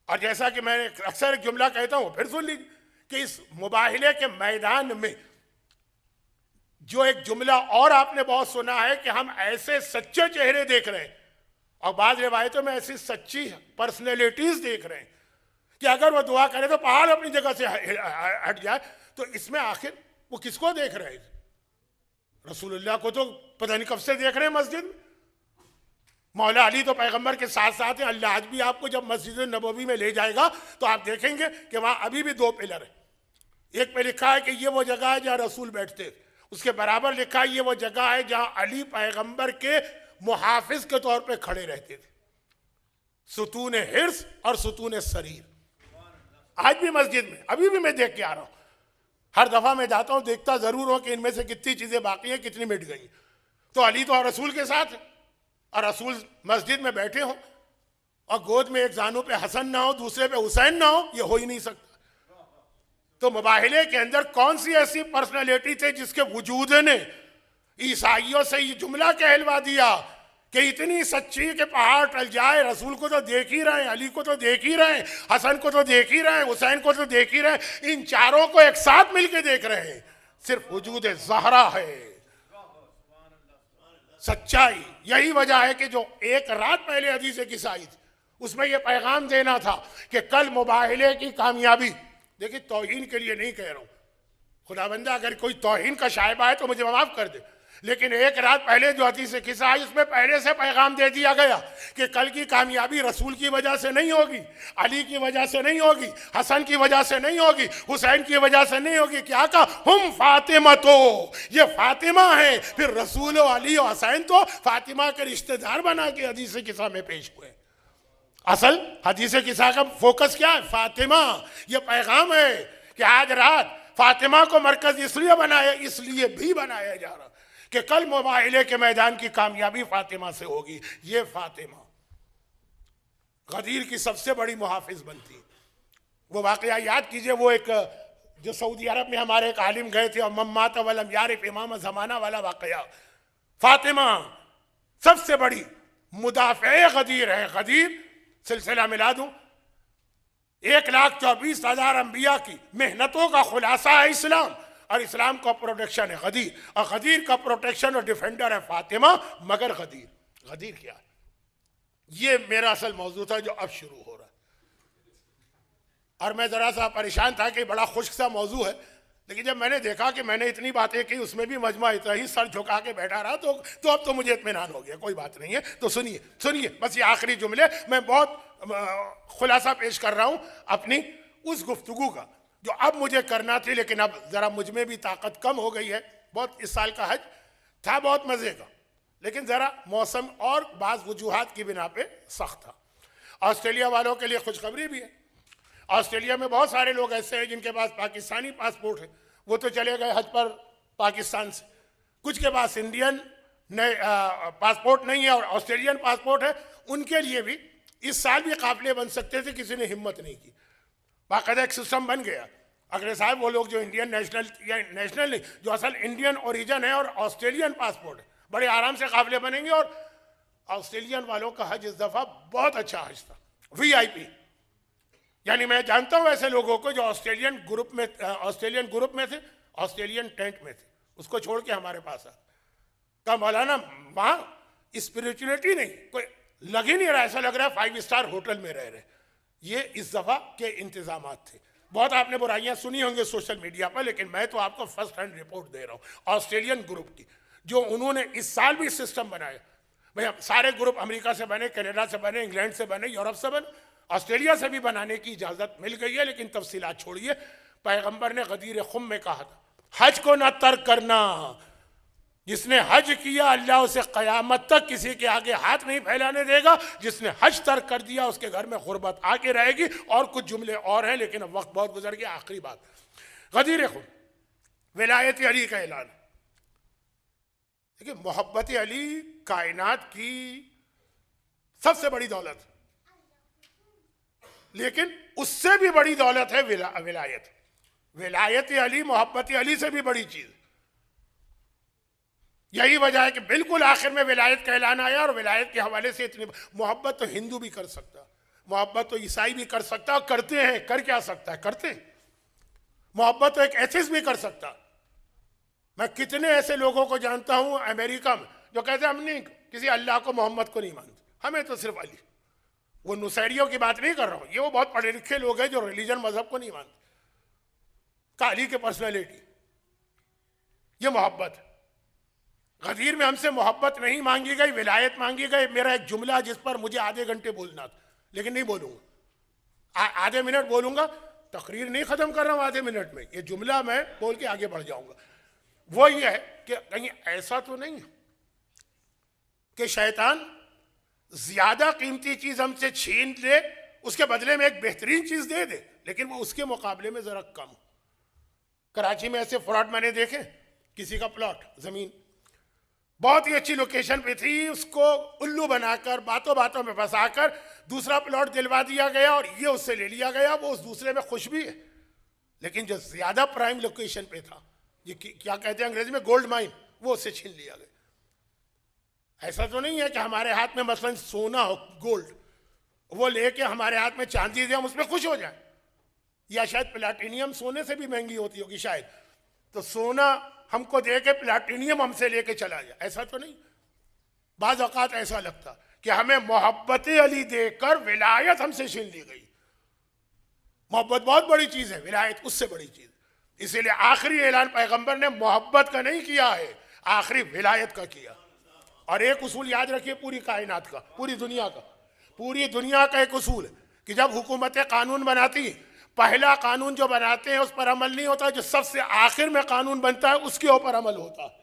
اور جیسا کہ میں اکثر ایک جملہ کہتا ہوں پھر سن لیجیے کہ اس مباہلے کے میدان میں جو ایک جملہ اور آپ نے بہت سنا ہے کہ ہم ایسے سچے چہرے دیکھ رہے ہیں اور بعض روایتوں میں ایسی سچی پرسنالٹیز دیکھ رہے ہیں کہ اگر وہ دعا کرے تو پہاڑ اپنی جگہ سے ہٹ جائے. تو اس میں آخر وہ کس کو دیکھ رہے ہیں؟ رسول اللہ کو تو پتہ نہیں کب سے دیکھ رہے ہیں مسجد میں. مولا علی تو پیغمبر کے ساتھ ساتھ ہیں. اللہ آج بھی آپ کو جب مسجد نبوی میں لے جائے گا تو آپ دیکھیں گے کہ وہاں ابھی بھی 2 پلر ہیں. ایک پہ لکھا ہے کہ یہ وہ جگہ ہے جہاں رسول بیٹھتے، اس کے برابر لکھا ہے یہ وہ جگہ ہے جہاں علی پیغمبر کے محافظ کے طور پہ کھڑے رہتے تھے. ستون حرص اور ستون سریر آج بھی مسجد میں ابھی بھی میں دیکھ کے آ رہا ہوں. ہر دفعہ میں جاتا ہوں دیکھتا ضرور ہوں کہ ان میں سے کتنی چیزیں باقی ہیں، کتنی مٹ گئی. تو علی تو رسول کے ساتھ ہے اور رسول مسجد میں بیٹھے ہوں اور گود میں ایک زانو پہ حسن نہ ہو دوسرے پہ حسین نہ ہو، یہ ہو ہی نہیں سکتا. تو مباہلے کے اندر کون سی ایسی پرسنالٹی تھے جس کے وجود نے عیسائیوں سے یہ جملہ کہلوا دیا کہ اتنی سچی کہ پہاڑ ٹل جائے. رسول کو تو دیکھ ہی رہے ہیں، علی کو تو دیکھ ہی رہے ہیں، حسن کو تو دیکھ ہی رہے ہیں، حسین کو تو دیکھ ہی رہے ہیں، ان چاروں کو ایک ساتھ مل کے دیکھ رہے ہیں. صرف وجود زہرا ہے سچائی. یہی وجہ ہے کہ جو ایک رات پہلے حدیث قصہ آئی تھی اس میں یہ پیغام دینا تھا کہ کل مباہلے کی کامیابی. دیکھیں توہین کے لیے نہیں کہہ رہا ہوں، خدا بندہ اگر کوئی توہین کا شائبہ ہے تو مجھے معاف کر دے، لیکن ایک رات پہلے جو حدیث قصہ آئی اس میں پہلے سے پیغام دے دیا گیا کہ کل کی کامیابی رسول کی وجہ سے نہیں ہوگی، علی کی وجہ سے نہیں ہوگی، حسن کی وجہ سے نہیں ہوگی، حسین کی وجہ سے نہیں ہوگی. کیا کہا؟ ہم فاطمہ، تو یہ فاطمہ ہیں. پھر رسول و علی و حسین تو فاطمہ کے رشتہ دار بنا کے حدیث قصہ میں پیش ہوئے. اصل حدیث قصہ کا فوکس کیا ہے؟ فاطمہ. یہ پیغام ہے کہ آج رات فاطمہ کو مرکز اس لیے بھی بنایا جا رہا کہ کل مباہلے کے میدان کی کامیابی فاطمہ سے ہوگی. یہ فاطمہ غدیر کی سب سے بڑی محافظ بنتی. وہ واقعہ یاد کیجئے، وہ ایک جو سعودی عرب میں ہمارے ایک عالم گئے تھے اور ممات ولم یعرف امام زمانہ والا واقعہ. فاطمہ سب سے بڑی مدافع غدیر ہے. غدیر سلسلہ ملا دوں 1,24,000 انبیاء کی محنتوں کا خلاصہ ہے اسلام، اور اسلام کا پروٹیکشن ہے غدیر، اور غدیر کا پروٹیکشن اور ڈیفینڈر ہے فاطمہ. مگر غدیر کیا ہے؟ یہ میرا اصل موضوع تھا جو اب شروع ہو رہا ہے، اور میں ذرا سا پریشان تھا کہ بڑا خشک سا موضوع ہے لیکن جب میں نے دیکھا کہ میں نے اتنی باتیں کی، اس میں بھی مجمع اتنا ہی سر جھکا کے بیٹھا رہا، تو اب تو مجھے اطمینان ہو گیا، کوئی بات نہیں ہے۔ تو سنیے بس یہ آخری جملے، میں بہت خلاصہ پیش کر رہا ہوں اپنی اس گفتگو کا جو اب مجھے کرنا تھی، لیکن اب ذرا مجھ میں بھی طاقت کم ہو گئی ہے۔ بہت اس سال کا حج تھا بہت مزے کا، لیکن ذرا موسم اور بعض وجوہات کی بنا پہ سخت تھا۔ آسٹریلیا والوں کے لیے خوشخبری بھی ہے، آسٹریلیا میں بہت سارے لوگ ایسے ہیں جن کے پاس پاکستانی پاسپورٹ ہے، وہ تو چلے گئے حج پر پاکستان سے، کچھ کے پاس انڈین پاسپورٹ نہیں ہے اور آسٹریلین پاسپورٹ ہے، ان کے لیے بھی اس سال بھی قافلے بن سکتے تھے، کسی نے ہمت نہیں کی، باقاعدہ ایک سسٹم بن گیا۔ اگر صاحب وہ لوگ جو انڈین نیشنل نہیں، جو اصل انڈین اوریجن ہے اور آسٹریلین پاسپورٹ ہے، بڑے آرام سے قافلے بنیں گے۔ اور آسٹریلین والوں کا حج اس دفعہ بہت اچھا حج تھا، وی آئی پی، یعنی میں جانتا ہوں ایسے لوگوں کو جو آسٹریلین گروپ میں تھے، آسٹریلین ٹینٹ میں تھے، اس کو چھوڑ کے ہمارے پاس آ کہا مولانا وہاں اسپریچولیٹی نہیں، کوئی لگ ہی نہیں رہا، ایسا لگ رہا ہے 5 اسٹار ہوٹل میں رہ رہے۔ یہ اس دفعہ کے انتظامات تھے۔ بہت آپ نے برائیاں سنی ہوں گے سوشل میڈیا پر، لیکن میں تو آپ کو فرسٹ ہینڈ رپورٹ دے رہا ہوں آسٹریلین گروپ کی، جو انہوں نے اس سال بھی سسٹم بنایا۔ بھئی سارے گروپ امریکہ سے بنے، کینیڈا سے بنے، انگلینڈ سے بنے، یورپ سے بنے، آسٹریلیا سے بھی بنانے کی اجازت مل گئی ہے، لیکن تفصیلات چھوڑیے۔ پیغمبر نے غدیر خم میں کہا تھا حج کو نہ ترک کرنا، جس نے حج کیا اللہ اسے قیامت تک کسی کے آگے ہاتھ نہیں پھیلانے دے گا، جس نے حج ترک کر دیا اس کے گھر میں غربت آ کے رہے گی۔ اور کچھ جملے اور ہیں لیکن اب وقت بہت گزر گیا۔ آخری بات، غدیر خم، ولایت علی کا اعلان۔ دیکھیں محبت علی کائنات کی سب سے بڑی دولت، لیکن اس سے بھی بڑی دولت ہے ولایت۔ ولایت علی محبت علی سے بھی بڑی چیز۔ یہی وجہ ہے کہ بالکل آخر میں ولایت کا اعلان آیا، اور ولایت کے حوالے سے اتنی محبت تو ہندو بھی کر سکتا، محبت تو عیسائی بھی کر سکتا، اور کرتے ہیں، کر کیا سکتا ہے، کرتے ہیں۔ محبت تو ایک ایتھسٹ بھی کر سکتا۔ میں کتنے ایسے لوگوں کو جانتا ہوں امریکہ میں جو کہتے ہیں ہم نہیں کسی اللہ کو محمد کو نہیں مانتے، ہمیں تو صرف علی۔ وہ نصیریوں کی بات نہیں کر رہا ہوں، یہ وہ بہت پڑھے لکھے لوگ ہیں جو ریلیجن مذہب کو نہیں مانتے، کہ علی کے پرسنالٹی، یہ محبت ہے۔ غدیر میں ہم سے محبت نہیں مانگی گئی، ولایت مانگی گئی۔ میرا ایک جملہ جس پر مجھے آدھے گھنٹے بولنا تھا، لیکن نہیں بولوں گا، آدھے منٹ بولوں گا، تقریر نہیں ختم کر رہا ہوں آدھے منٹ میں، یہ جملہ میں بول کے آگے بڑھ جاؤں گا۔ وہ یہ ہے کہ کہیں ایسا تو نہیں ہے کہ شیطان زیادہ قیمتی چیز ہم سے چھین لے، اس کے بدلے میں ایک بہترین چیز دے دے، لیکن وہ اس کے مقابلے میں ذرا کم۔ کراچی میں ایسے فراڈ میں نے دیکھے، کسی کا پلاٹ زمین بہت ہی اچھی لوکیشن پہ تھی، اس کو الو بنا کر باتوں باتوں میں پھنسا کر دوسرا پلاٹ دلوا دیا گیا، اور یہ اس سے لے لیا گیا۔ وہ اس دوسرے میں خوش بھی ہے، لیکن جو زیادہ پرائم لوکیشن پہ تھا، یہ کیا کہتے ہیں انگریزی میں، گولڈ مائن، وہ اس سے چھین لیا گیا۔ ایسا تو نہیں ہے کہ ہمارے ہاتھ میں مثلا سونا ہو، گولڈ، وہ لے کے ہمارے ہاتھ میں چاندی دے ہم اس پہ خوش ہو جائیں، یا شاید پلاٹینیم سونے سے بھی مہنگی ہوتی ہوگی شاید، تو سونا ہم کو دے کے پلاٹینیم ہم سے لے کے چلا جائے، ایسا تو نہیں۔ بعض اوقات ایسا لگتا کہ ہمیں محبت علی دے کر ولایت ہم سے چھین لی گئی۔ محبت بہت بڑی چیز ہے، ولایت اس سے بڑی چیز۔ اسی لیے آخری اعلان پیغمبر نے محبت کا نہیں کیا ہے، آخری ولایت کا کیا۔ اور ایک اصول یاد رکھیے پوری کائنات کا، پوری دنیا کا ایک اصول ہے کہ جب حکومتیں قانون بناتی ہیں، پہلا قانون جو بناتے ہیں اس پر عمل نہیں ہوتا، جو سب سے آخر میں قانون بنتا ہے اس کے اوپر عمل ہوتا ہے۔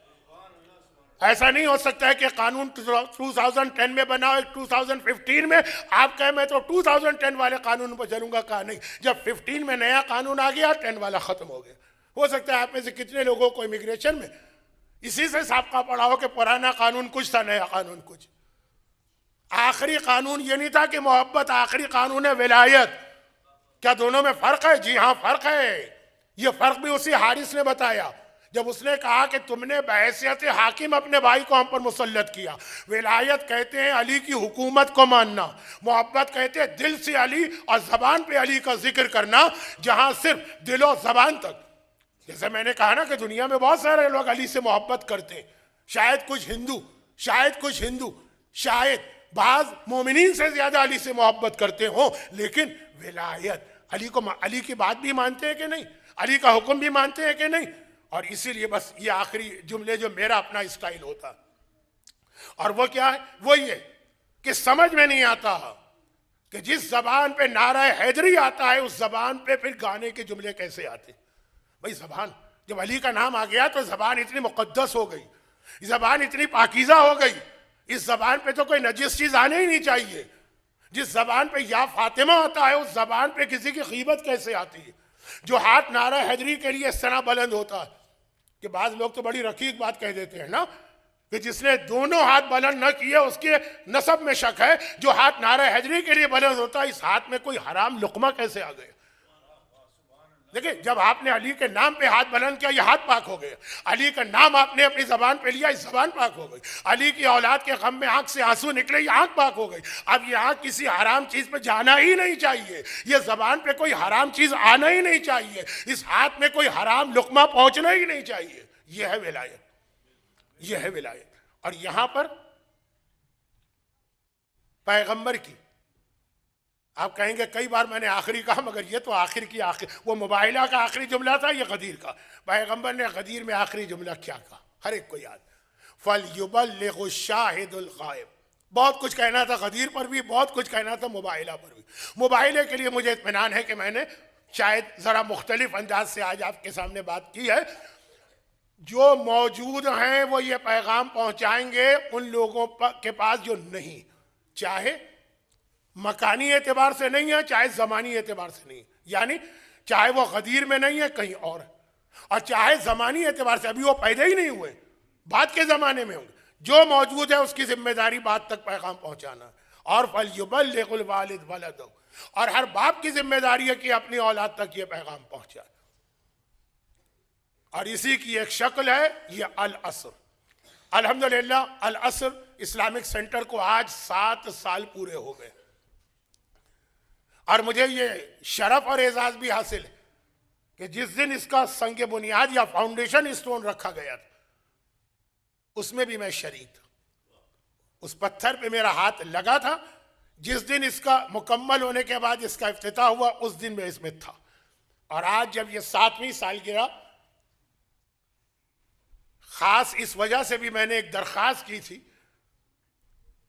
ایسا نہیں ہو سکتا ہے کہ قانون 2010 میں بنا ہو، 2015 میں آپ کہیں میں تو 2010 والے قانون پر چلوں گا، کہا نہیں، جب 15 میں نیا قانون آ گیا 10 والا ختم ہو گیا۔ ہو سکتا ہے آپ میں سے کتنے لوگوں کو امیگریشن میں اسی سے سابقہ پڑا ہو کہ پرانا قانون کچھ تھا، نیا قانون کچھ۔ آخری قانون یہ نہیں تھا کہ محبت، آخری قانون ہے ولایت۔ کیا دونوں میں فرق ہے؟ جی ہاں فرق ہے۔ یہ فرق بھی اسی حارث نے بتایا جب اس نے کہا کہ تم نے بحیثیت حاکم اپنے بھائی کو ہم پر مسلط کیا۔ ولایت کہتے ہیں علی کی حکومت کو ماننا، محبت کہتے ہیں دل سے علی اور زبان پہ علی کا ذکر کرنا، جہاں صرف دل و زبان تک۔ جیسے میں نے کہا نا کہ دنیا میں بہت سارے لوگ علی سے محبت کرتے ہیں، شاید کچھ ہندو، شاید بعض مومنین سے زیادہ علی سے محبت کرتے ہوں، لیکن ولایت علی کی بات بھی مانتے ہیں کہ نہیں؟ علی کا حکم بھی مانتے ہیں کہ نہیں؟ اور اسی لیے بس یہ آخری جملے جو میرا اپنا اسٹائل ہوتا، اور وہ کیا ہے؟ وہ یہ کہ سمجھ میں نہیں آتا کہ جس زبان پہ نعرہ حیدری آتا ہے اس زبان پہ پھر گانے کے جملے کیسے آتے؟ بھائی زبان جب علی کا نام آ گیا تو زبان اتنی مقدس ہو گئی، زبان اتنی پاکیزہ ہو گئی، اس زبان پہ تو کوئی نجس چیز آنے ہی نہیں چاہیے۔ جس زبان پہ یا فاطمہ آتا ہے اس زبان پہ کسی کی غیبت کیسے آتی ہے؟ جو ہاتھ نعرہ حیدری کے لیے اس طرح بلند ہوتا ہے کہ بعض لوگ تو بڑی رقیق بات کہہ دیتے ہیں نا کہ جس نے دونوں ہاتھ بلند نہ کیے اس کے نسب میں شک ہے، جو ہاتھ نعرہ حیدری کے لیے بلند ہوتا ہے اس ہاتھ میں کوئی حرام لقمہ کیسے آ گیا؟ دیکھیں جب آپ نے علی کے نام پہ ہاتھ بلند کیا یہ ہاتھ پاک ہو گیا، علی کا نام آپ نے اپنی زبان پہ لیا، اس زبان پاک ہو گئی، علی کی اولاد کے غم میں آنکھ سے آنسو نکلے یہ آنکھ پاک ہو گئی۔ اب یہ آنکھ کسی حرام چیز پہ جانا ہی نہیں چاہیے، یہ زبان پہ کوئی حرام چیز آنا ہی نہیں چاہیے، اس ہاتھ میں کوئی حرام لقمہ پہنچنا ہی نہیں چاہیے۔ یہ ہے ولایت، یہ ہے ولایت۔ اور یہاں پر پیغمبر کی، آپ کہیں گے کئی بار میں نے آخری کہا مگر یہ تو آخر کی آخر، وہ مباہلہ کا آخری جملہ تھا، یہ غدیر کا۔ پیغمبر نے غدیر میں آخری جملہ کیا کہا ہر ایک کو یاد، فَلْيُبَلِّغُ الشَّاهِدُ الْغَائِبُ۔ بہت کچھ کہنا تھا غدیر پر بھی، بہت کچھ کہنا تھا مباہلہ پر بھی۔ مباہلے کے لیے مجھے اطمینان ہے کہ میں نے شاید ذرا مختلف انداز سے آج آپ کے سامنے بات کی ہے۔ جو موجود ہیں وہ یہ پیغام پہنچائیں گے ان لوگوں کے پاس جو نہیں، چاہے مکانی اعتبار سے نہیں ہے چاہے زمانی اعتبار سے نہیں ہے، یعنی چاہے وہ غدیر میں نہیں ہے کہیں اور ہے، اور چاہے زمانی اعتبار سے ابھی وہ پیدا ہی نہیں ہوئے، بعد کے زمانے میں ہوں گے، جو موجود ہے اس کی ذمہ داری بات تک پیغام پہنچانا۔ اور فَلْيُبَلِّغُ الْوَالِدُ وَلَدَهُ، اور ہر باپ کی ذمہ داری ہے کہ اپنی اولاد تک یہ پیغام پہنچائے۔ اور اسی کی ایک شکل ہے یہ العصر۔ الحمدللہ العصر اسلامک سینٹر کو آج 7 سال پورے ہو گئے، اور مجھے یہ شرف اور اعزاز بھی حاصل ہے کہ جس دن اس کا سنگ بنیاد یا فاؤنڈیشن اسٹون رکھا گیا تھا اس میں بھی میں شریک تھا، اس پتھر پہ میرا ہاتھ لگا تھا، جس دن اس کا مکمل ہونے کے بعد اس کا افتتاح ہوا اس دن میں اس میں تھا۔ اور آج جب یہ 7ویں سالگرہ، خاص اس وجہ سے بھی میں نے ایک درخواست کی تھی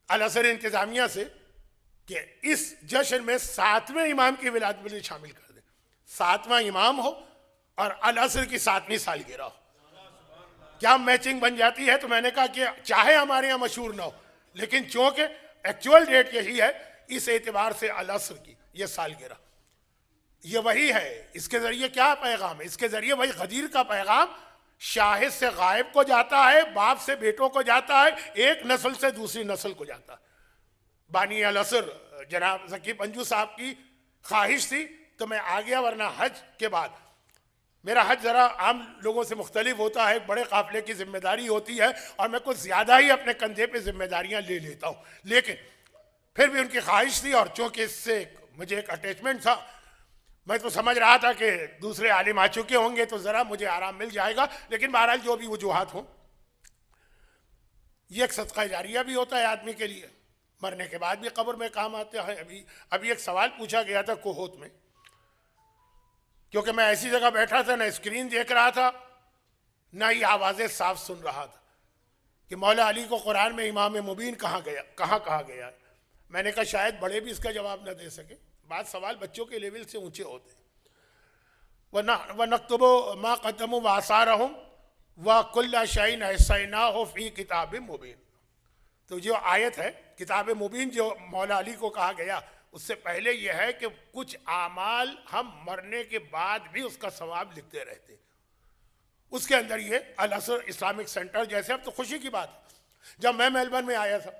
الازہر انتظامیہ سے کہ اس جشن میں 7ویں امام کی ولادت بھی شامل کر دیں، 7واں امام ہو اور الازہر کی 7ویں سالگرہ ہو، کیا میچنگ بن جاتی ہے؟ تو میں نے کہا کہ چاہے ہمارے یہاں مشہور نہ ہو لیکن چونکہ ایکچول ڈیٹ یہی ہے، اس اعتبار سے الازہر کی یہ سالگرہ یہ وہی ہے۔ اس کے ذریعے کیا پیغام ہے؟ اس کے ذریعے وہی غدیر کا پیغام شاہد سے غائب کو جاتا ہے، باپ سے بیٹوں کو جاتا ہے، ایک نسل سے دوسری نسل کو جاتا ہے۔ بانی الازہر جناب ذکی پنجو صاحب کی خواہش تھی تو میں آ گیا، ورنہ حج کے بعد میرا حج ذرا عام لوگوں سے مختلف ہوتا ہے، بڑے قافلے کی ذمہ داری ہوتی ہے اور میں کچھ زیادہ ہی اپنے کندھے پہ ذمہ داریاں لے لیتا ہوں، لیکن پھر بھی ان کی خواہش تھی اور چونکہ اس سے مجھے ایک اٹیچمنٹ تھا، میں تو سمجھ رہا تھا کہ دوسرے عالم آ چکے ہوں گے تو ذرا مجھے آرام مل جائے گا، لیکن بہرحال جو بھی وجوہات ہوں، یہ ایک صدقہ جاریہ بھی ہوتا ہے آدمی کے لیے، مرنے کے بعد بھی قبر میں کام آتا ہے۔ ابھی ایک سوال پوچھا گیا تھا کوہوت میں، کیونکہ میں ایسی جگہ بیٹھا تھا، نہ اسکرین دیکھ رہا تھا نہ ہی آوازیں صاف سن رہا تھا، کہ مولا علی کو قرآن میں امام مبین کہاں کہا گیا ہے۔ میں نے کہا شاید بڑے بھی اس کا جواب نہ دے سکے، بعض سوال بچوں کے لیول سے اونچے ہوتے ہیں۔ وَنَكْتُبُ مَا قَدَّمُوا وَآثَارَهُمْ وَكُلَّ شَيْءٍ أَحْصَيْنَاهُ فِي كِتَابٍ مُبِينٍ۔ تو جو آیت ہے کتاب مبین جو مولا علی کو کہا گیا، اس سے پہلے یہ ہے کہ کچھ اعمال ہم مرنے کے بعد بھی اس کا ثواب لکھتے رہتے، اس کے اندر یہ الازہر اسلامک سینٹر جیسے، اب تو خوشی کی بات ہے، جب میں میلبرن میں آیا تھا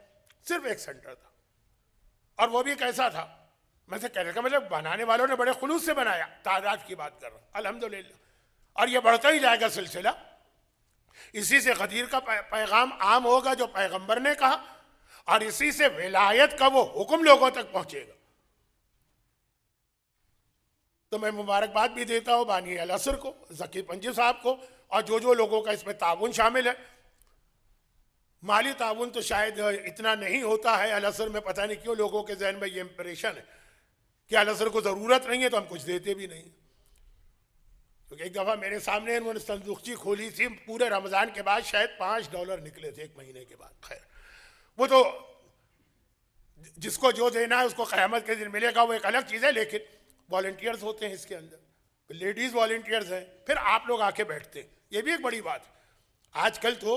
صرف ایک سینٹر تھا، اور وہ بھی کیسا تھا، میں سے کہنے کا مطلب بنانے والوں نے بڑے خلوص سے بنایا، تعداد کی بات کر رہا ہوں الحمدللہ، اور یہ بڑھتا ہی جائے گا سلسلہ۔ اسی سے غدیر کا پیغام عام ہوگا جو پیغمبر نے کہا، اور اسی سے ولایت کا وہ حکم لوگوں تک پہنچے گا۔ تو میں مبارکباد بھی دیتا ہوں بانی الازہر کو، ذکی پنجو صاحب کو، اور جو لوگوں کا اس میں تعاون شامل ہے۔ مالی تعاون تو شاید اتنا نہیں ہوتا ہے الازہر میں، پتہ نہیں کیوں لوگوں کے ذہن میں یہ امپریشن ہے کہ الازہر کو ضرورت نہیں ہے تو ہم کچھ دیتے بھی نہیں، کیونکہ ایک دفعہ میرے سامنے انہوں نے صندوقچی کھولی تھی، پورے رمضان کے بعد شاید $5 نکلے تھے، 1 مہینے کے بعد. خیر وہ تو جس کو جو دینا ہے اس کو قیامت کے دن ملے گا، وہ ایک الگ چیز ہے. لیکن والنٹیئرز ہوتے ہیں اس کے اندر، لیڈیز والنٹیئرز ہیں، پھر آپ لوگ آ کے بیٹھتے ہیں، یہ بھی ایک بڑی بات ہے. آج کل تو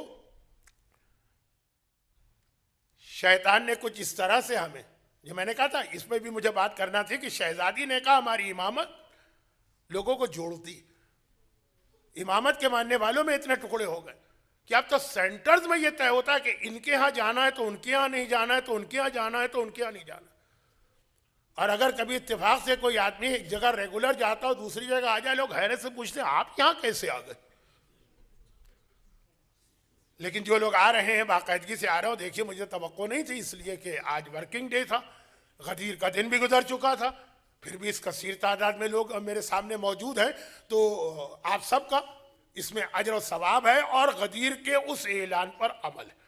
شیطان نے کچھ اس طرح سے ہمیں، جو میں نے کہا تھا اس میں بھی مجھے بات کرنا تھی کہ شہزادی نے کہا ہماری امامت لوگوں کو جوڑتی. امامت کے ماننے والوں میں اتنے ٹکڑے ہو گئے کہ اب تو سینٹرز میں یہ طے ہوتا ہے کہ ان کے ہاں جانا ہے تو ان کے ہاں نہیں جانا ہے، تو ان کے ہاں جانا ہے تو ان کے ہاں نہیں جانا. اور اگر کبھی اتفاق سے کوئی آدمی ایک جگہ ریگولر جاتا ہو دوسری جگہ آ جائے، لوگ حیرت سے پوچھتے ہیں آپ یہاں کیسے آ گئے. لیکن جو لوگ آ رہے ہیں باقاعدگی سے آ رہے ہو. دیکھیے مجھے توقع نہیں تھی، اس لیے کہ آج ورکنگ ڈے تھا، غدیر کا دن بھی گزر چکا تھا، پھر بھی اس کثیر تعداد میں لوگ میرے سامنے موجود ہیں. تو آپ سب کا اس میں اجر و ثواب ہے اور غدیر کے اس اعلان پر عمل ہے.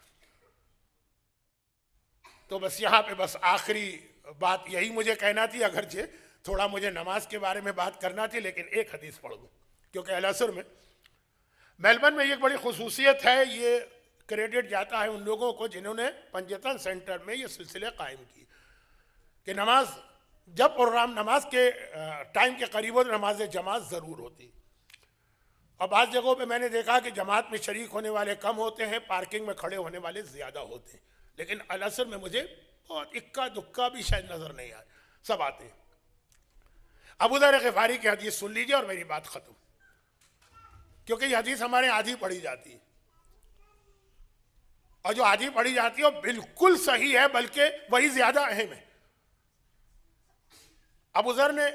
تو بس یہاں پہ بس آخری بات یہی مجھے کہنا تھی، اگرچہ تھوڑا مجھے نماز کے بارے میں بات کرنا تھی، لیکن ایک حدیث پڑھ دوں کیونکہ العصر میں میلبرن میں ایک بڑی خصوصیت ہے. یہ کریڈٹ جاتا ہے ان لوگوں کو جنہوں نے پنجتن سینٹر میں یہ سلسلے قائم کی کہ نماز جب پروگرام نماز کے ٹائم کے قریب ہو تو نماز جماعت ضرور ہوتی. اور بعض جگہوں پہ میں نے دیکھا کہ جماعت میں شریک ہونے والے کم ہوتے ہیں، پارکنگ میں کھڑے ہونے والے زیادہ ہوتے ہیں. لیکن العصر میں مجھے بہت اکا دکا بھی شاید نظر نہیں آئے، سب آتے ہیں. ابو ذر غفاری کی حدیث سن لیجیے اور میری بات ختم، کیونکہ یہ حدیث ہمارے آدھی پڑھی جاتی ہے، اور جو آدھی پڑھی جاتی ہے وہ بالکل صحیح ہے، بلکہ وہی زیادہ اہم ہے. ابو ذر نے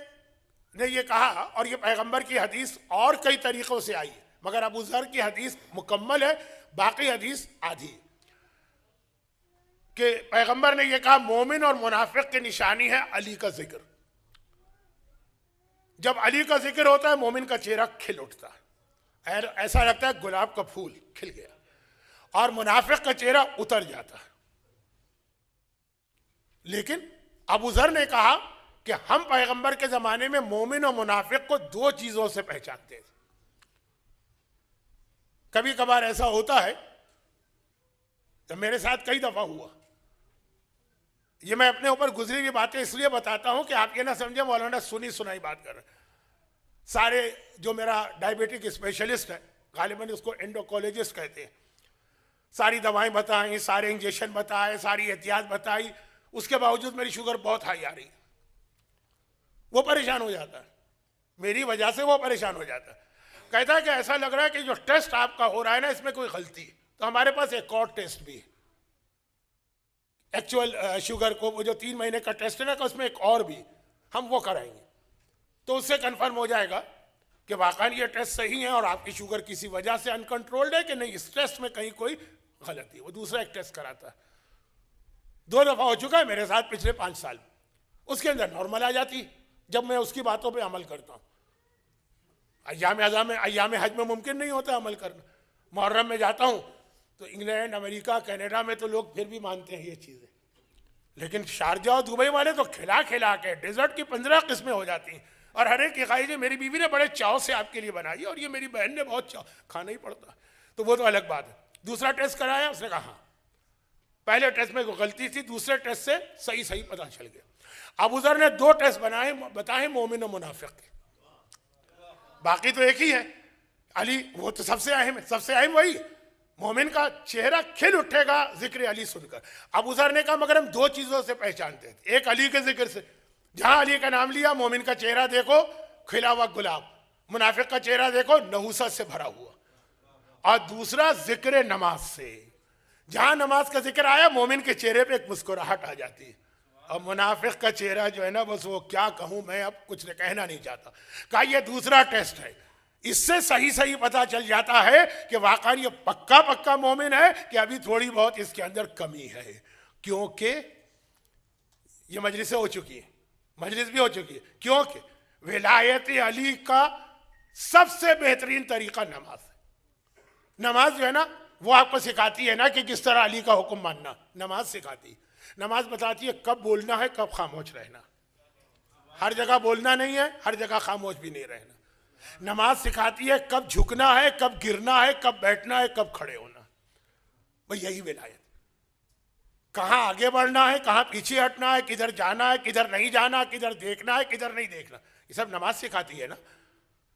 یہ کہا، اور یہ پیغمبر کی حدیث اور کئی طریقوں سے آئی ہے، مگر ابو ذر کی حدیث مکمل ہے، باقی حدیث آدھی ہے. کہ پیغمبر نے یہ کہا مومن اور منافق کی نشانی ہے علی کا ذکر. جب علی کا ذکر ہوتا ہے مومن کا چہرہ کھل اٹھتا ہے، ایسا لگتا ہے گلاب کا پھول کھل گیا، اور منافق کا چہرہ اتر جاتا ہے. لیکن ابو ذر نے کہا کہ ہم پیغمبر کے زمانے میں مومن اور منافق کو 2 چیزوں سے پہچانتے ہیں. کبھی کبھار ایسا ہوتا ہے، جب میرے ساتھ کئی دفعہ ہوا، یہ میں اپنے اوپر گزری ہوئی باتیں اس لیے بتاتا ہوں کہ آپ یہ نہ سمجھیں مولانا سنی سنائی بات کر رہے ہیں. سارے جو میرا ڈائبیٹک اسپیشلسٹ ہے، غالباً اس کو اینڈوکولوجسٹ کہتے ہیں، ساری دوائیں بتائیں، سارے انجیکشن بتائے، ساری احتیاط بتائی، اس کے باوجود میری شوگر بہت ہائی آ رہی ہے. وہ پریشان ہو جاتا ہے، میری وجہ سے وہ پریشان ہو جاتا ہے. کہتا ہے کہ ایسا لگ رہا ہے کہ جو ٹیسٹ آپ کا ہو رہا ہے نا اس میں کوئی غلطی ہے. تو ہمارے پاس ایک اور ٹیسٹ بھی ہے، ایکچوئل شوگر کو وہ جو 3 مہینے کا ٹیسٹ ہے نا، اس میں ایک اور بھی ہم وہ کرائیں گے، تو اس سے کنفرم ہو جائے گا کہ واقعی یہ ٹیسٹ صحیح ہے اور آپ کی شوگر کسی وجہ سے انکنٹرولڈ ہے کہ نہیں، اس ٹیسٹ میں کہیں کوئی غلطی ہے. وہ دوسرا ایک ٹیسٹ کراتا ہے، 2 دفعہ ہو چکا ہے میرے ساتھ پچھلے 5 سال. اس کے اندر نارمل آ جاتی جب میں اس کی باتوں پہ عمل کرتا ہوں. ایام حج میں ممکن نہیں ہوتا عمل کرنا. محرم میں جاتا ہوں تو انگلینڈ، امریکہ، کینیڈا میں تو لوگ پھر بھی مانتے ہیں یہ چیزیں، لیکن شارجہ اور دبئی والے تو کھلا کھلا کے ڈیزرٹ کی 15 قسمیں ہو جاتی ہیں، اور ہر ایک کی خواہش ہے میری بیوی نے بڑے چاؤ سے آپ کے لیے بنائی اور یہ میری بہن نے بہت چاؤ، کھانا ہی پڑتا. تو وہ تو الگ بات ہے. دوسرا ٹیسٹ کرایا، اس نے کہا ہاں پہلے ٹیسٹ میں کوئی غلطی تھی، دوسرے ٹیسٹ سے صحیح پتہ چل گیا. ابو ذر نے 2 ٹیسٹ بتائے مومن و منافق کے، باقی تو ایک ہی ہے. علی وہ تو سب سے اہم ہے، سب سے اہم وہی، مومن کا چہرہ کھل اٹھے گا ذکر علی سن کر. ابو ذر نے کہا مگر ہم 2 چیزوں سے پہچانتے ہیں، ایک علی کے ذکر سے، جہاں علی کا نام لیا مومن کا چہرہ دیکھو کھلا ہوا گلاب، منافق کا چہرہ دیکھو نحوست سے بھرا ہوا. اور دوسرا ذکر نماز سے، جہاں نماز کا ذکر آیا مومن کے چہرے پہ ایک مسکراہٹ آ جاتی ہے، اور منافق کا چہرہ جو ہے نا بس وہ کیا کہوں میں، اب کچھ کہنا نہیں چاہتا. کہا یہ دوسرا ٹیسٹ ہے، اس سے صحیح پتہ چل جاتا ہے کہ واقعی یہ پکا مومن ہے کہ ابھی تھوڑی بہت اس کے اندر کمی ہے. کیونکہ یہ مجلسیں ہو چکی ہیں، مجلس بھی ہو چکی ہے، کیونکہ ولایت علی کا سب سے بہترین طریقہ نماز ہے. نماز جو ہے نا وہ آپ کو سکھاتی ہے نا کہ کس طرح علی کا حکم ماننا، نماز سکھاتی ہے. نماز بتاتی ہے کب بولنا ہے، کب خاموش رہنا. ہر جگہ بولنا نہیں ہے، ہر جگہ خاموش بھی نہیں رہنا. نماز سکھاتی ہے کب جھکنا ہے، کب گرنا ہے، کب بیٹھنا ہے، کب کھڑے ہونا. بھئی یہی ولایت. کہاں آگے بڑھنا ہے، کہاں پیچھے ہٹنا ہے، کدھر جانا ہے، کدھر نہیں جانا، کدھر دیکھنا ہے، کدھر نہیں دیکھنا، یہ سب نماز سکھاتی ہے نا.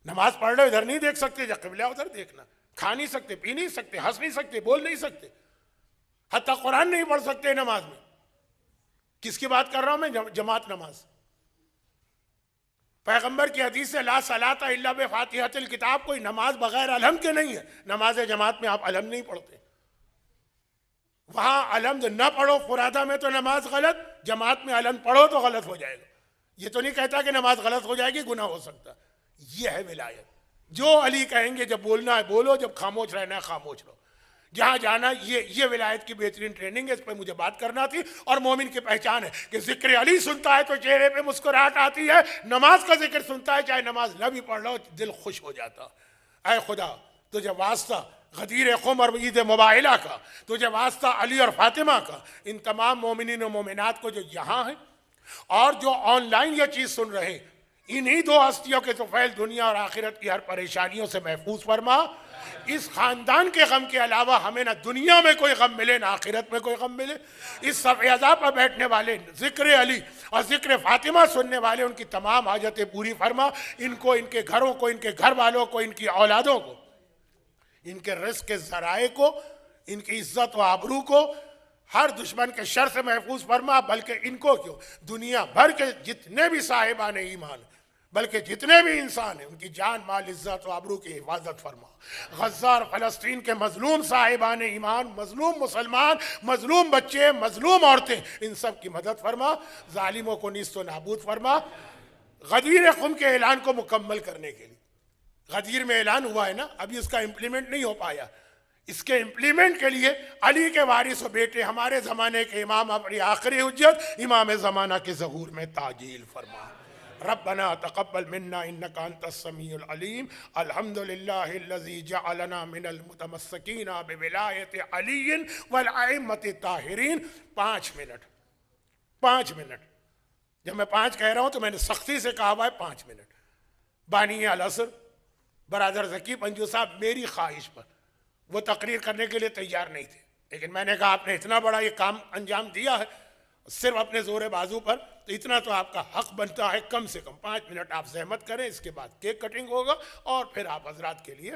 نماز پڑھ رہے ادھر نہیں دیکھ سکتے، جب قبلہ ادھر دیکھنا. کھا نہیں سکتے، پی نہیں سکتے، ہنس نہیں سکتے، بول نہیں سکتے، حتیٰ قرآن نہیں پڑھ سکتے نماز میں. کس کی بات کر رہا ہوں میں؟ جماعت نماز. پیغمبر کی حدیث سے لا صلاۃ الا بفاتحۃ الکتاب، کوئی نماز بغیر الحمد کے نہیں ہے. نماز جماعت میں آپ الحمد نہیں پڑھتے. وہاں الحمد نہ پڑھو فرادہ میں تو نماز غلط، جماعت میں الحمد پڑھو تو غلط ہو جائے گا. یہ تو نہیں کہتا کہ نماز غلط ہو جائے گی، گناہ ہو سکتا. یہ ہے ولایت. جو علی کہیں گے، جب بولنا ہے بولو، جب خاموش رہنا ہے خاموش رہو. جہاں جانا، یہ ولایت کی بہترین ٹریننگ ہے. اس پہ مجھے بات کرنا تھی. اور مومن کی پہچان ہے کہ ذکر علی سنتا ہے تو چہرے پہ مسکراہٹ آتی ہے، نماز کا ذکر سنتا ہے چاہے نماز نہ بھی پڑھ لو دل خوش ہو جاتا. اے خدا تجھے واسطہ غدیر خم اور عید مباحلہ کا، تجھے واسطہ علی اور فاطمہ کا، ان تمام مومنین و مومنات کو جو یہاں ہیں اور جو آن لائن یہ چیز سن رہے ہیں، انہی دو ہستیوں کے طفیل دنیا اور آخرت کی ہر پریشانیوں سے محفوظ فرما. اس خاندان کے غم کے علاوہ ہمیں نہ دنیا میں کوئی غم ملے نہ آخرت میں کوئی غم ملے. اس صف اعضاء پر بیٹھنے والے ذکر علی اور ذکر فاطمہ سننے والے، ان کی تمام حاجتیں پوری فرما. ان کو، ان کے گھروں کو، ان کے گھر والوں کو، ان کی اولادوں کو، ان کے رزق کے ذرائع کو، ان کی عزت و آبرو کو ہر دشمن کے شر سے محفوظ فرما. بلکہ ان کو کیوں، دنیا بھر کے جتنے بھی صاحبان ایمان، بلکہ جتنے بھی انسان ہیں، ان کی جان مال عزت و آبرو کی حفاظت فرما. غزہ اور فلسطین کے مظلوم صاحبان ایمان، مظلوم مسلمان، مظلوم بچے، مظلوم عورتیں، ان سب کی مدد فرما. ظالموں کو نیست و نابود فرما. غدیر خم کے اعلان کو مکمل کرنے کے لیے، غدیر میں اعلان ہوا ہے نا، ابھی اس کا امپلیمنٹ نہیں ہو پایا. اس کے امپلیمنٹ کے لیے علی کے وارث و بیٹے، ہمارے زمانے کے امام، اپنی آخری حجت امام زمانہ کے ظہور میں تعجیل فرما. ربنا تقبل منا انك انت السميع العليم. الحمد لله الذي جعلنا من المتمسكين بولایت علی والائمة الطاہرین. 5 منٹ 5 منٹ. جب میں 5 کہہ رہا ہوں تو میں نے سختی سے کہا ہوا ہے 5 منٹ. بانی العصر برادر ذکی پنجو صاحب میری خواہش پر وہ تقریر کرنے کے لیے تیار نہیں تھے، لیکن میں نے کہا آپ نے اتنا بڑا یہ کام انجام دیا ہے صرف اپنے زور بازو پر، تو اتنا تو آپ کا حق بنتا ہے، کم سے کم 5 منٹ آپ زحمت کریں. اس کے بعد کیک کٹنگ ہوگا اور پھر آپ حضرات کے لیے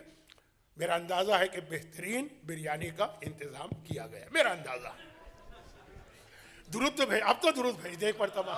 میرا اندازہ ہے کہ بہترین بریانی کا انتظام کیا گیا ہے، میرا اندازہ. درود تو بھیج، اب تو درود بھیج دے ایک مرتبہ.